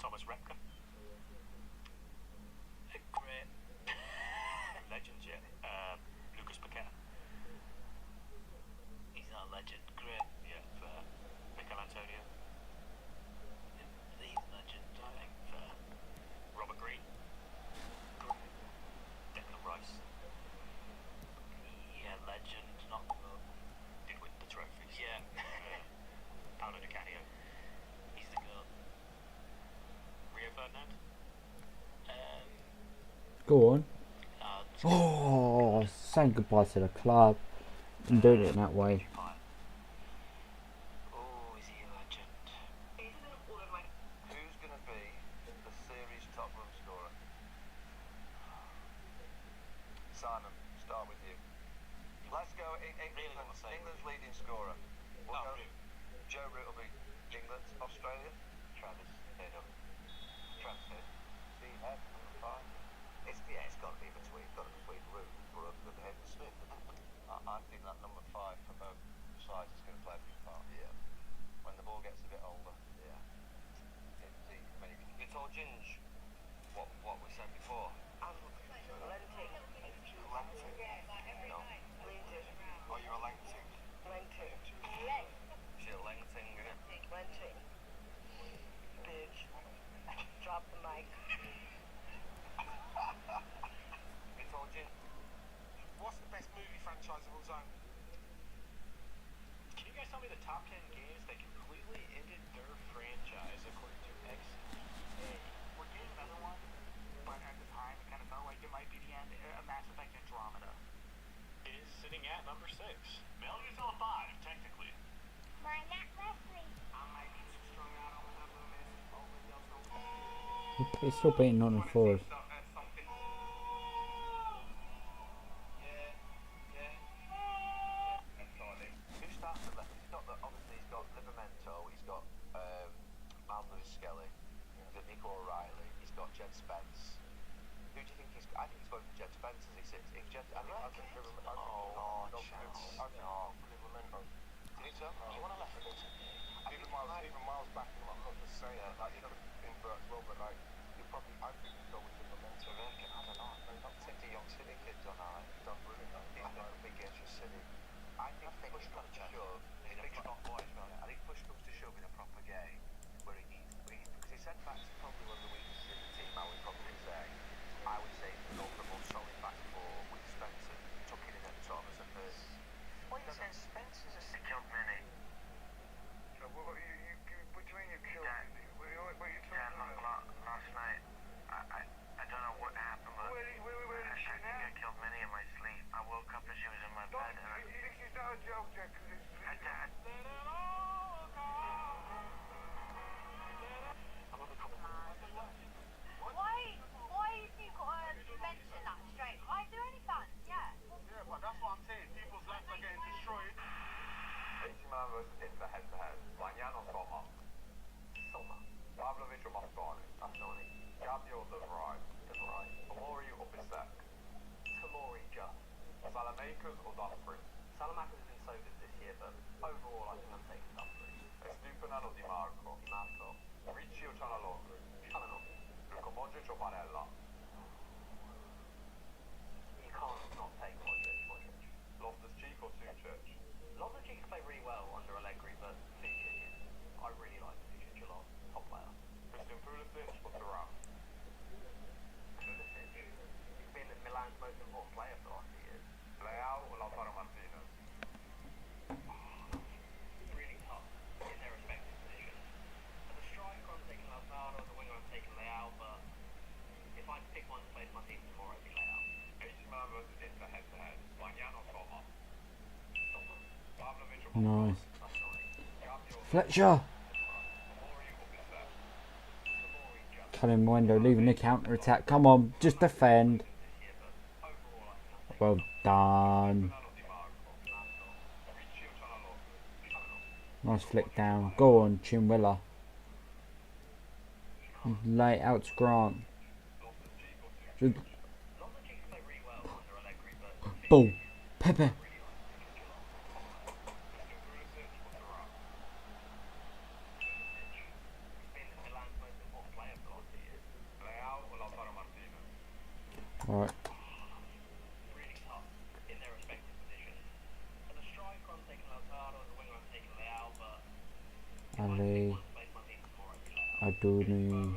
Thomas Repka. Great. Legends, yeah. Lucas Paqueta. He's not a legend. Great. Yeah, fair. Mikel Antonio. He's a legend, I think. Fair. Robert Green. Great. Declan Rice. Yeah, legend, not did win the trophies. Yeah. Paolo Di Canio. He's the goat. Rio Ferdinand. Go on. Just Oh, saying goodbye to the club and doing it in that way. Oh, is he a legend? Who's going to be the series top run scorer? Simon, start with you. Let's go. England's leading scorer. We'll go. Joe Root will be England's. Australia. Travis Head. Travis Head. Steve Head, number 5. It's got to be between Root, Brook, and Head and Smith. I think that number 5 for both sides is going to play a big part. Yeah. When the ball gets a bit older. Yeah. You told Ginge what we said before. Lentic. No. Oh, you're a Lenting. Lentic. She's a Lenting, innit? Lentic. Bitch. Drop the mic. You told Ginge. What's the best movie franchise of all time? Can you guys tell me the top 10 games that completely ended their franchise according to XA? We're getting another one, but at the time it kind of felt like it might be the end. Mass Effect Andromeda. It is sitting at number 6. Metal Gear Solid 5, technically. My Nat Wesley. I might be too strung out on whatever the message overdose. He's still beating Nottingham Forest. Who starts at left? Obviously he's got Livramento, he's got Miles Lewis Skelly, he's got Nico O'Reilly, he's got Jed Spence. Who do you think he's? I think he's going for Jed Spence as he sits. If Jed, I think Livramento. No. Do you think so? You want to left foot? Even Miles back him up, not just saying that. Like, you know, in Burt as well, but like, I think he'd go with Livramento. I don't know. Not take the young City kids on, are they? Done brilliant. He's got a big edge for City. I think push comes to shove. He's a big strong boy as well. I think push comes to shove in a proper game where he needs to be. Because his centre back's probably one of the weaknesses in the team, I would probably say. I would say he's go for a more solid back four with Spencer tucking in at the top as a first. What are you saying? Spencer's a killed mini. So what do you mean you killed him? What are you talking about? Last night, I don't know what happened, but Where is she now? I killed Minnie in my sleep. I woke up and she was in my bed. This is not a joke, Jack. Why have you got to mention that straight? I do any fun, yeah. Yeah, but that's what I'm saying. People's lives are getting destroyed. Eğitimler vaziyette head-to-head. Mañana Soma. Pavlovic or Mosconi. Gabio De Vrij. Tamori or Bissek. Tamorija. Salamakers or Dumfries. Salamakers has been so good this year, but overall I think I'm taking Dumfries. Estupinan or Di Marco. Ricci or Cialanoglu. Luka Modric or Barella. You can't not take Modric. Loftus-Cheek or Suchek. Loftus-Cheek played really well under Allegri, but Suchek I really like Suchek a lot. Top player. Christian Pulisic or Thuram. Pulisic. He's been Milan's most important player for the last few years. Leao or Lautaro Nice. Fletcher! Callum Wendo leaving the counter attack. Come on, just defend. Well done. Nice flick down. Go on, Chinwilla. Lay it out to Grant. Just... Ball. Pepe. Alright. Really tough in their respective positions. As a striker, I'm taking Lautaro. As a winger, I'm taking Leao. But Ali. Adoni.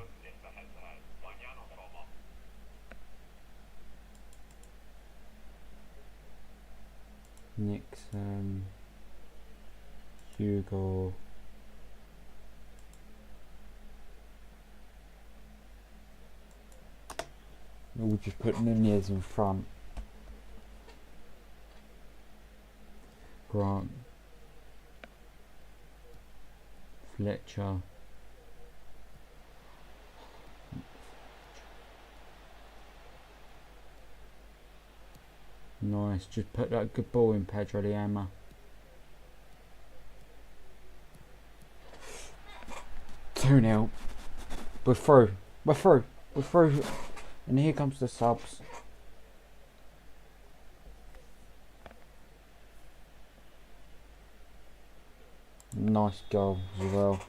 Nixon. Hugo. We'll just put Nunez in front. Grant. Fletcher. Nice, just put that good ball in, Pedro Liama. Two 0. We're through. We're through. We're through. And here comes the subs. Nice goal as well.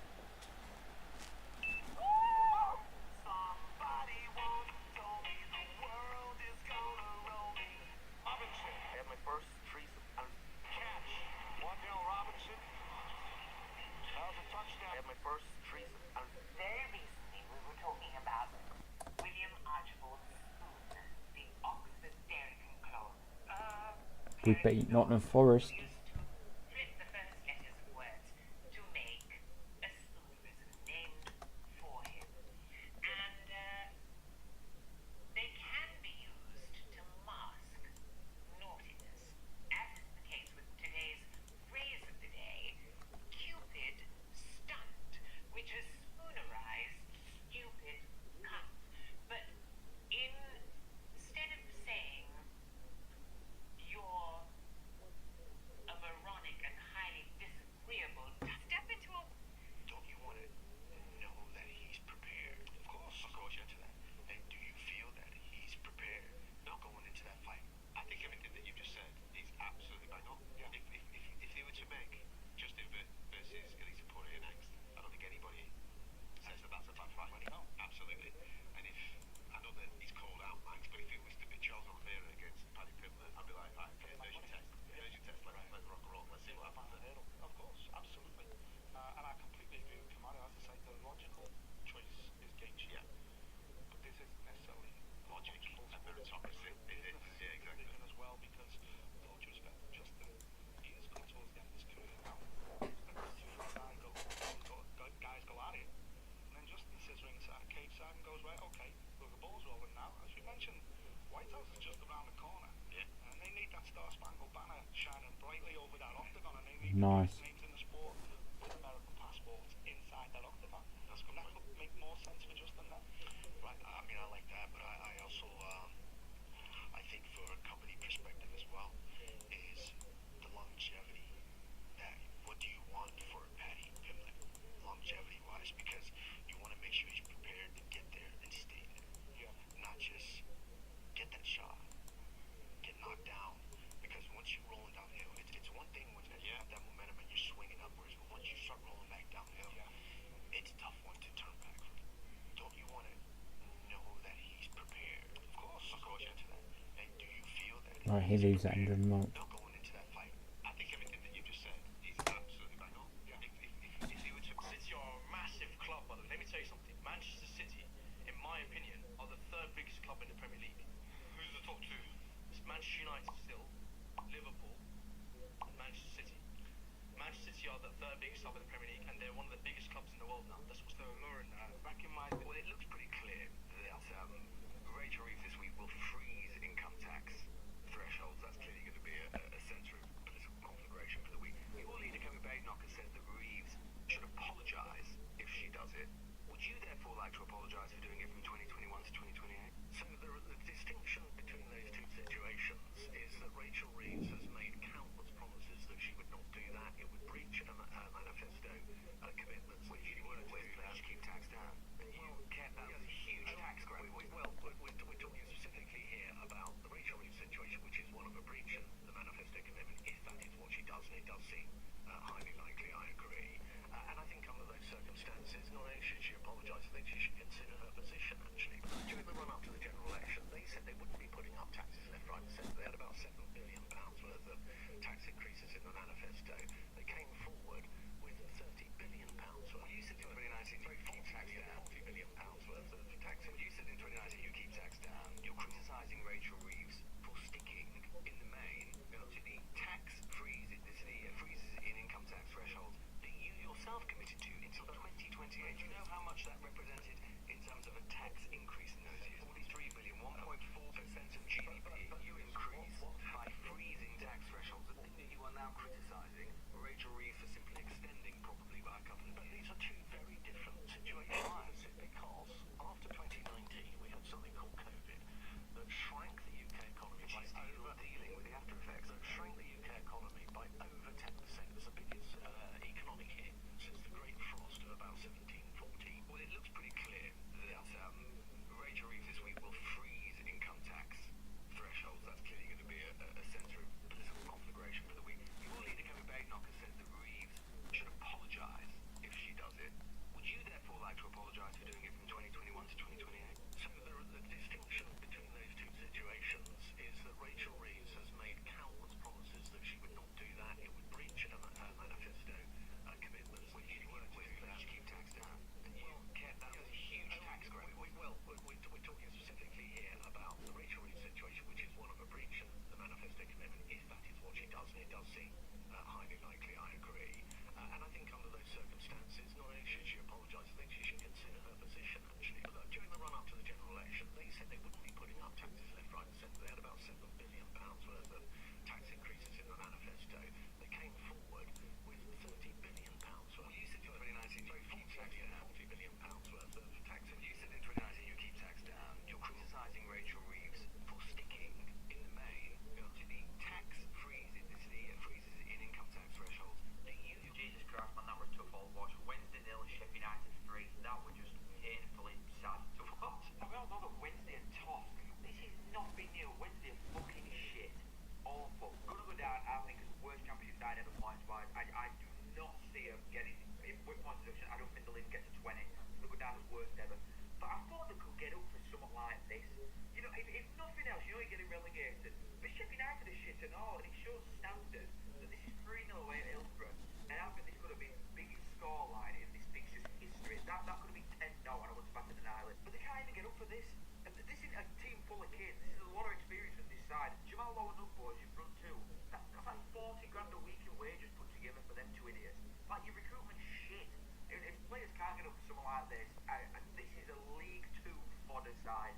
Very recently we were talking about William Archibald Spoon, the Oxford Derrick Club. We beat Nottingham Forest. Used to flip the first letters of words to make a spoonerism named for him. And they can be used to mask naughtiness, as is the case with today's phrase of the day, Cupid stunt, which is spoonerized stupid cunt. But instead of saying you're a moronic and highly disagreeable, step into a... Don't you want to know that he's prepared? Of course you're into that. And do you feel that he's prepared? Not going into that fight. I think everything that you just said is absolutely bang on. Yeah. If they were to make Justin versus Elisa Poirier next, I don't think anybody says that that's a bad fight. No. Absolutely. And if I know that he's called out Max, but if it was to be Charles Oliveira against Paddy Pimblett, I'd be like, right, okay, there's your test. There's your test. Let's rock and roll. Let's see what happens. Of course, absolutely. And I completely agree with Kamara. As I say, the logical choice is Gaethje. Yeah. But this isn't necessarily Logic and meritocracy. Yeah, exactly. as well, because with all due respect to Justin, he is coming towards the end of his career now. Guys go at it. And then Justin sits ringside, cage side, and goes, right, okay, well, the ball's rolling now. As you mentioned, White House is just around the corner. Yeah. And they need that Star-Spangled Banner shining brightly over that octagon, and they need Nice. names in the sport with American passports inside that octagon. That's good. That could make more sense for Justin then. Right. I mean, I like that, but I also I think for a company perspective as well is the longevity. That what do you want for Paddy Pimblett, longevity wise? Because you want to make sure he's prepared to get there and stay there. Yeah. Not just get that shot, get knocked down. Because once you're rolling downhill, it's one thing when you have that momentum and you're swinging upwards, but once you start rolling back downhill, it's a tough one to turn back from. Don't you want to know that he's prepared? Of course you're into that. And do you feel that Right, he leaves that under the mark. not going into that fight? I think everything that you just said is absolutely bang on. Yeah. If you were to City are a massive club, by the way. Let me tell you something. Manchester City, in my opinion, are the third biggest club in the Premier League. who's the top two? It's Manchester United still, Liverpool, and Manchester City. Manchester City are the third biggest club in the Premier League, and they're one of the biggest clubs in the world now. That's what's So, Lauren, back in my... Well, it looks pretty clear that Rachel Reeves this week will freeze income tax thresholds. That's clearly going to be a central political conflagration for the week. does seem highly likely, I agree. And I think under those circumstances, not only should she apologise, I think she should consider her position, actually. But during the run-up to the general election, they said they wouldn't be putting up taxes left, right and centre. They had about £7 billion worth of tax increases in the manifesto. They came forward with £30 billion worth. Well, you said in 2019 you keep tax down. £40 billion worth of tax. Well, you said in 2019 you keep tax down. You're criticising Rachel Reeves for sticking in the main to the tax freeze, freezes in income tax thresholds that you yourself committed to until 2028. Do you know how much that represented in terms of a tax increase in those years? 43 billion, 1.4% of GDP. You increase by freezing tax thresholds. The thing that you are now criticising Rachel Reeves for simply extending, probably by a couple of years. But these are two very different situations, because after 2019 we had something called COVID that shrank the UK economy by over dealing with the after effects. That shrank the UK economy by over 10%. It's the biggest economic hit since the Great Frost of about 1714. Well, it looks pretty clear that Rachel Reeves this week will freeze income tax thresholds. That's clearly going to be a centre of political conflagration for the week. Your leader, Kevin Badenoch, has said that Reeves should apologise if she does it. Would you therefore like to apologise for doing it from 2021 to 2028? So the distinction between those two situations is that Rachel Reeves has made countless promises that she would not do that. It would breach her manifesto commitments. Well, you were to keep tax down, and you kept that as a huge tax grab. We're talking specifically here about the Rachel Reeves situation, which is one of a breach of the manifesto commitment, if that is what she does, and it does seem highly likely, I agree. And I think under those circumstances, not only should she apologise, I think she should consider her position, actually. But during the run-up to the general election, they said they wouldn't be putting up taxes left, right and centre. They had about £7 billion worth of tax increases in the manifesto. They came forward with £30 billion worth. You said in 2019 you keep tax down. £40 billion worth of tax. You said in 2019 you keep tax down. You're criticising Rachel Reeves for sticking in the main to the tax freezes in income tax thresholds that you. Jesus Christ, man, that was tough all watch. Wednesday 0, Sheffield United 3. That was just painfully sad to watch. And we all know that Wednesday are tough. This is nothing new. Wednesday are fucking shit. Awful. Gonna go down, I think, as the worst championship side ever points wise. I do not see them getting, with points deduction, I don't think they'll even get to 20. They'll go down as worst ever. But I thought they could get up for something like this. You know, if nothing else, you know you're getting relegated. But Sheffield United are shit and all, and it shows standards that this is 3-0 away at Hillsborough. And I think this could have been the biggest scoreline in this fixture's history. That could have been 10-0 and I was back at an island. But they can't even get up for this. And this is a team full of kids. This is a lot of experience on this side. Jamal Lowen up, boys, you've run two. That's like 40 grand a week in wages put together for them two idiots. Like, your recruitment's shit. If players can't get up for something like this, this is a League 2 fodder side,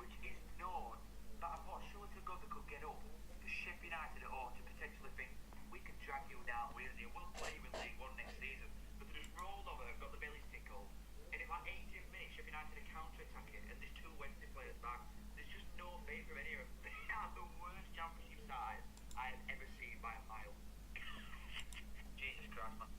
which is known that I thought surely to God they could get up. For Sheffield United at home to potentially think, we can drag you down, we'll play you in League 1 next season. But they just rolled over, got the bellies tickled, and in like 18 minutes Sheffield United are counter-attacking, and there's two Wednesday players back. There's just no faith from any of them. They are the worst championship side I have ever seen by a mile. Jesus Christ, man.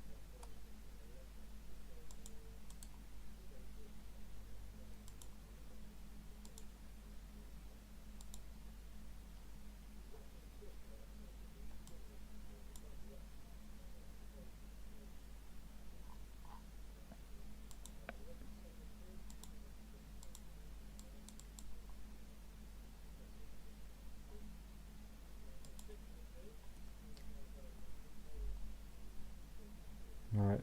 Right.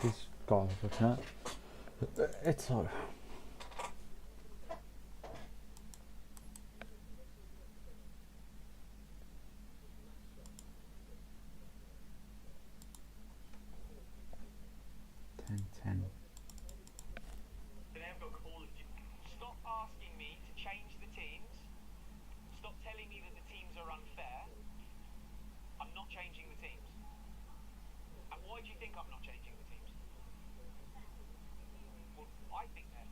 This guy looking at it's all. Stop asking me to change the teams. Stop telling me that the teams are unfair. I'm not changing the teams. And why do you think I'm not changing the teams? Well, I think they're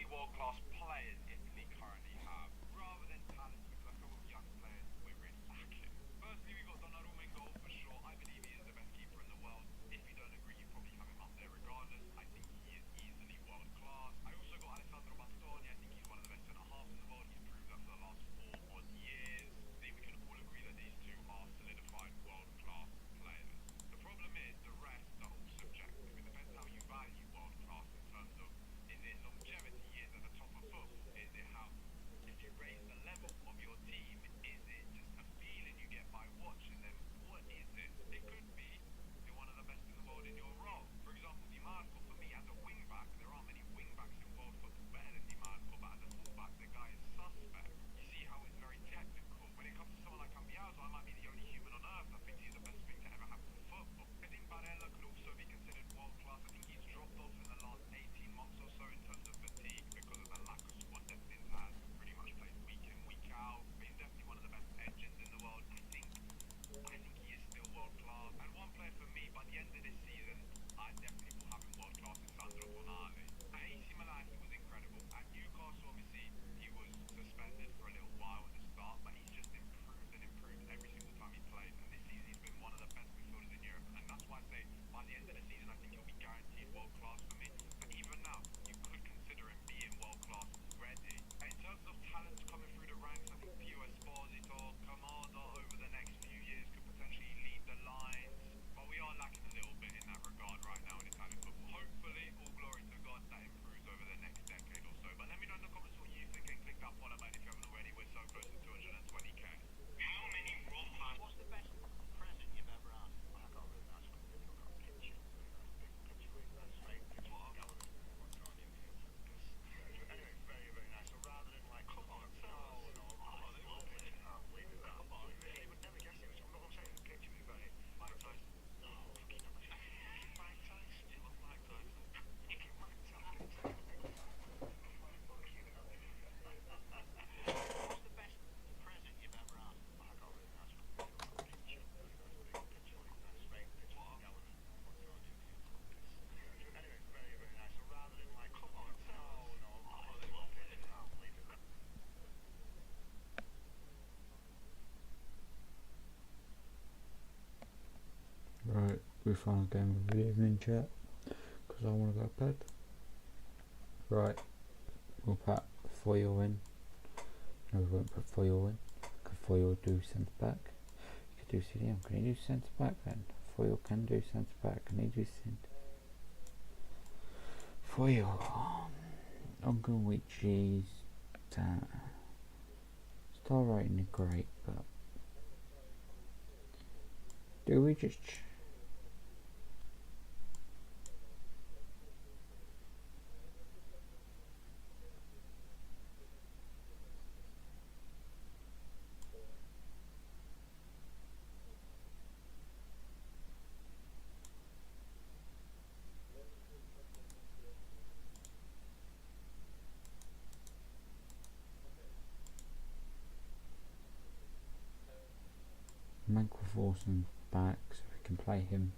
many world-class players Italy currently have, rather than talent, because I feel with young players we're really lacking. Firstly, we've got Donnarumma in goal for sure. I believe he is the best keeper in the world. If you don't agree, you probably have him up there regardless. I think he is easily world-class. I also got Alessandro Bastoni. I think he's one of the best centre-halves in the world. He's proved that for the last 4 odd years. I think we can all agree that these two are solidified world-class players. The problem is the rest are all subjective. It depends how you value world-class in terms of, is it longevity, years at the top of football? Is it how, if you raise the level of your team, is it just a feeling you get by watching them? What is it? It could be you're one of the best in the world in your role. For example, Di Marco, for me, as a wing-back, there aren't many wing-backs in world football better than Di Marco, but as a full-back, the guy is suspect. You see how it's very technical. When it comes to someone like Cambiaso, I might be the only human on earth that thinks he's the best thing to ever happen to football. I think Barella could also be considered world-class. I think he's dropped off in the last 18 months or so in terms of fatigue because of the lack of squad depth in has pretty much played week in, week out. But he's definitely one of the best engines in the world. I think he is still world-class. And one player for me, by the end of this season, I definitely will have him world-class, is Sandro Tonali. At AC Milan, he was incredible. At Newcastle, obviously, he was suspended for a little while at the start, but he's just improved and improved every single time he plays. And this season, he's been one of the best midfielders in Europe. And that's why I say, by the end of the season, I think he'll be guaranteed world-class for me. But even now, you could consider him being world-class already. In terms of talents coming through the ranks, I think Pio Esposito, Kamada over the next few years could potentially lead the lines. But we are lacking a little bit in that regard right now in Italian football. Hopefully, all glory to God, that improves over the next decade or so. But let me know in the comments what you think and click that follow button if you haven't already. We're so close to 220k. How many world-class? What's the best present you've ever had? I got a really nice one. I've got a picture, big picture with a framed picture of Gallagher and what's on in here. Anyway, very, very nice. So rather than like, come on, no, they won't be. Leave it that. Come on, you would never guess it. I'm not saying the picture we've got here. Mike Tyson. No, fucking Mike Tyson. You love Mike Tyson. Fucking Mike Tyson. What's the best present you've ever had? I got a really nice one. I've got a picture, really nice big picture with a framed picture of Gallagher and what's on in here. Anyway, very, very nice. So rather than like, come on, no, they won't be. Leave it that. Right, we found a game of the evening chat because I want to go to bed. Right, we'll put Foyle in. No, we won't put Foyle in. Can Foyle do centre back? You could do CDM. Can he do centre back then? Foyle can do centre back. Can he do centre? Foyle. Ongowichi's star rating is great, but do we just Manquaforsen back so we can play him?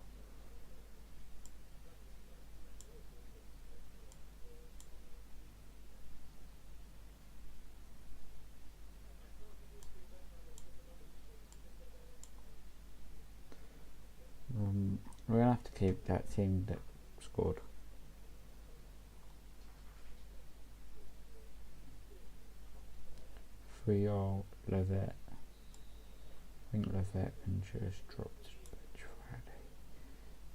We're gonna have to keep that team that scored. Friol, Levet. I think Levet can just drop to the bench Friday.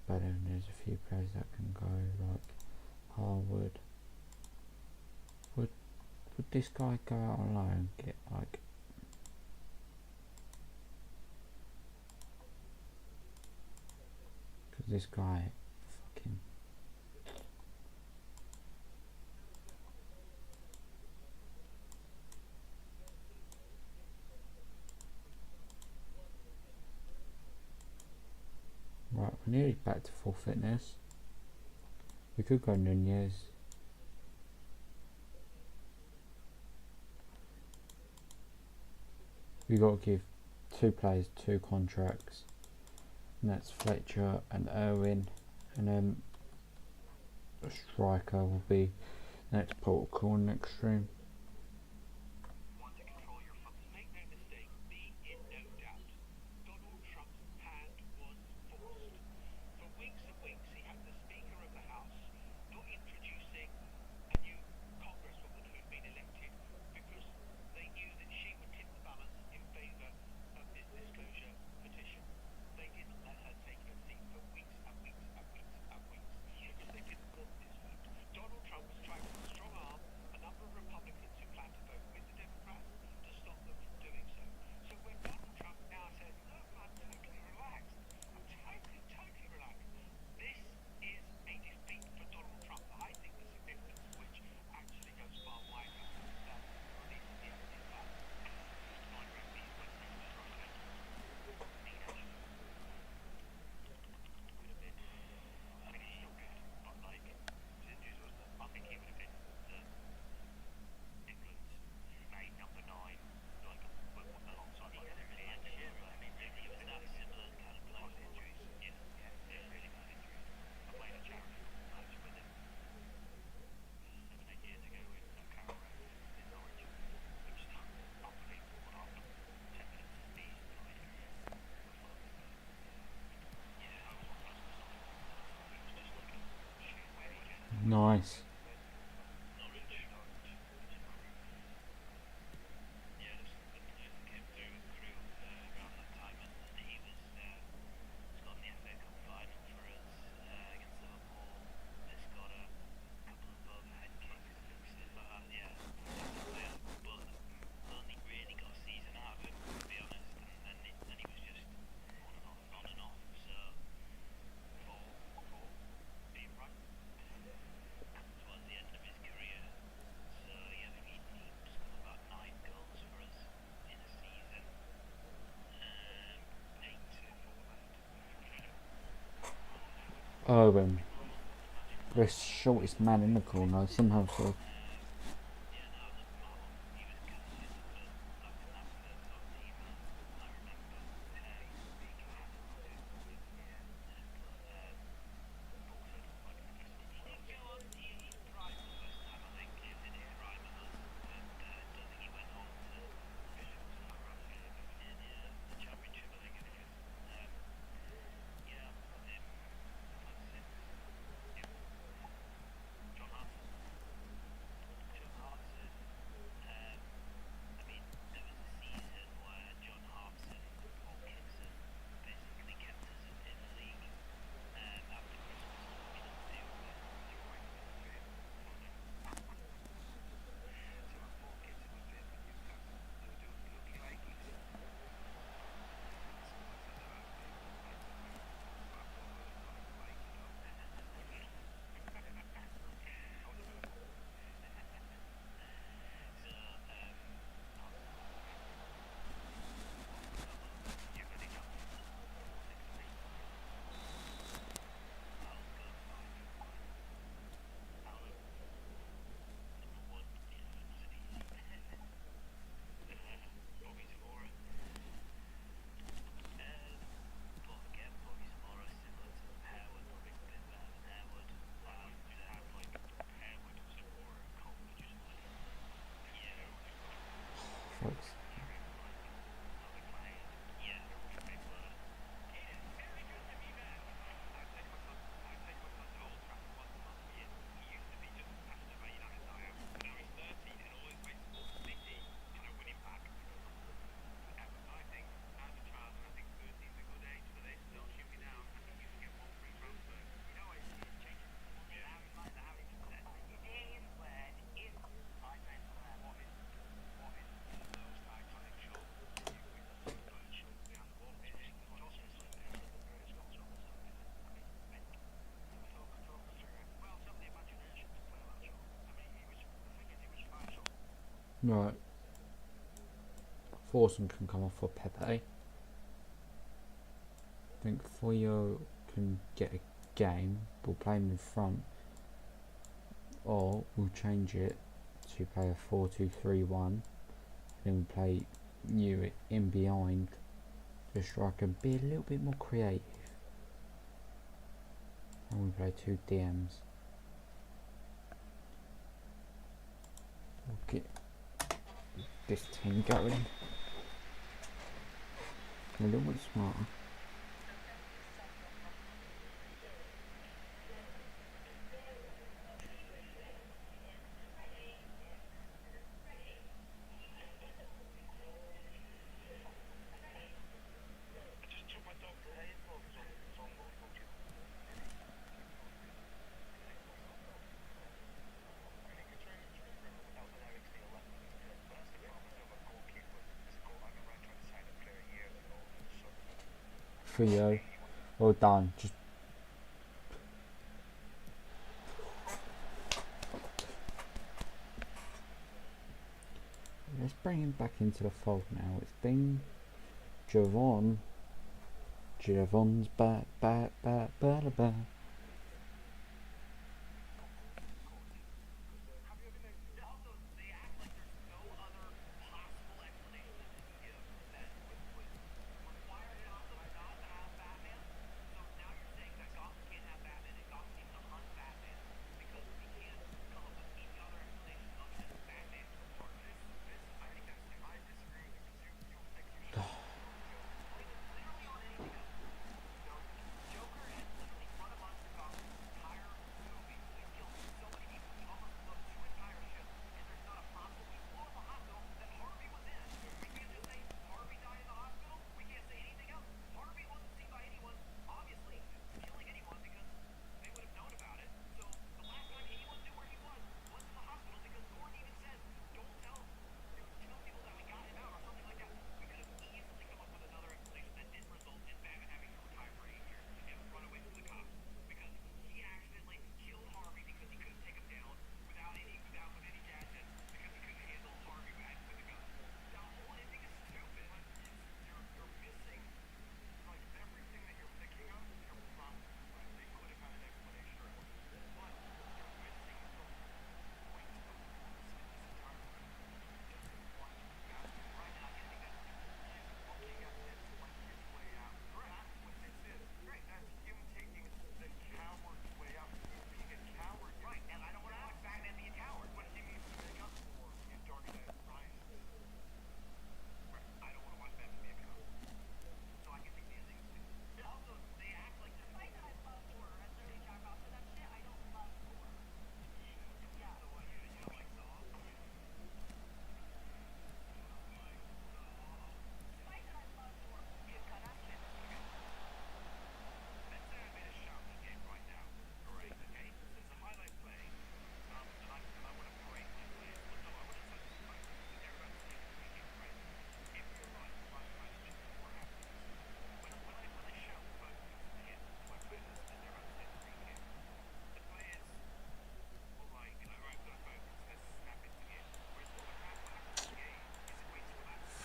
But then there's a few players that can go, like Harwood. Would this guy go out on loan and get like because this guy fucking right, we're nearly back to full fitness. We could go Nunez. We got to give 2 players 2 contracts, and that's Fletcher and Irwin, and then a striker will be Next protocol next stream. Want to control your fucking. Make no mistake, be in no doubt. Donald Trump's hand was forced. For weeks and weeks, he had the Speaker of the House not introducing a new Congresswoman who'd been elected because they knew that she would tip the balance in favour of this disclosure petition. They didn't let her take her seat for weeks and weeks and weeks and weeks because they didn't want this vote. Donald Trump was trying to strong arm a number of Republicans who plan to vote with the Democrats to stop them from doing so. So when Donald Trump now says, look, I'm totally relaxed, I'm totally relaxed, this is a defeat for Donald Trump. I think the significance of which actually goes far wider than the release of the opening ballot. Nice. Owen, the shortest man in the corner somehow. So right, Forson can come off for Pepe. I think Foyo can get a game. We'll play him in front, or we'll change it to play a 4-2-3-1. Then we play you in behind the striker and be a little bit more creative. And we play two DMs. We'll get this team going. A little bit smarter. Theo, well done. Just let's bring him back into the fold now. It's been Javon. Javon's back, back, back, back, back.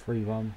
Free one.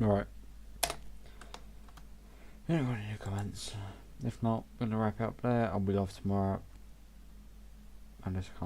Right. Anyone in the comments? If not, I'm gonna wrap it up there. I'll be off tomorrow. And just can't.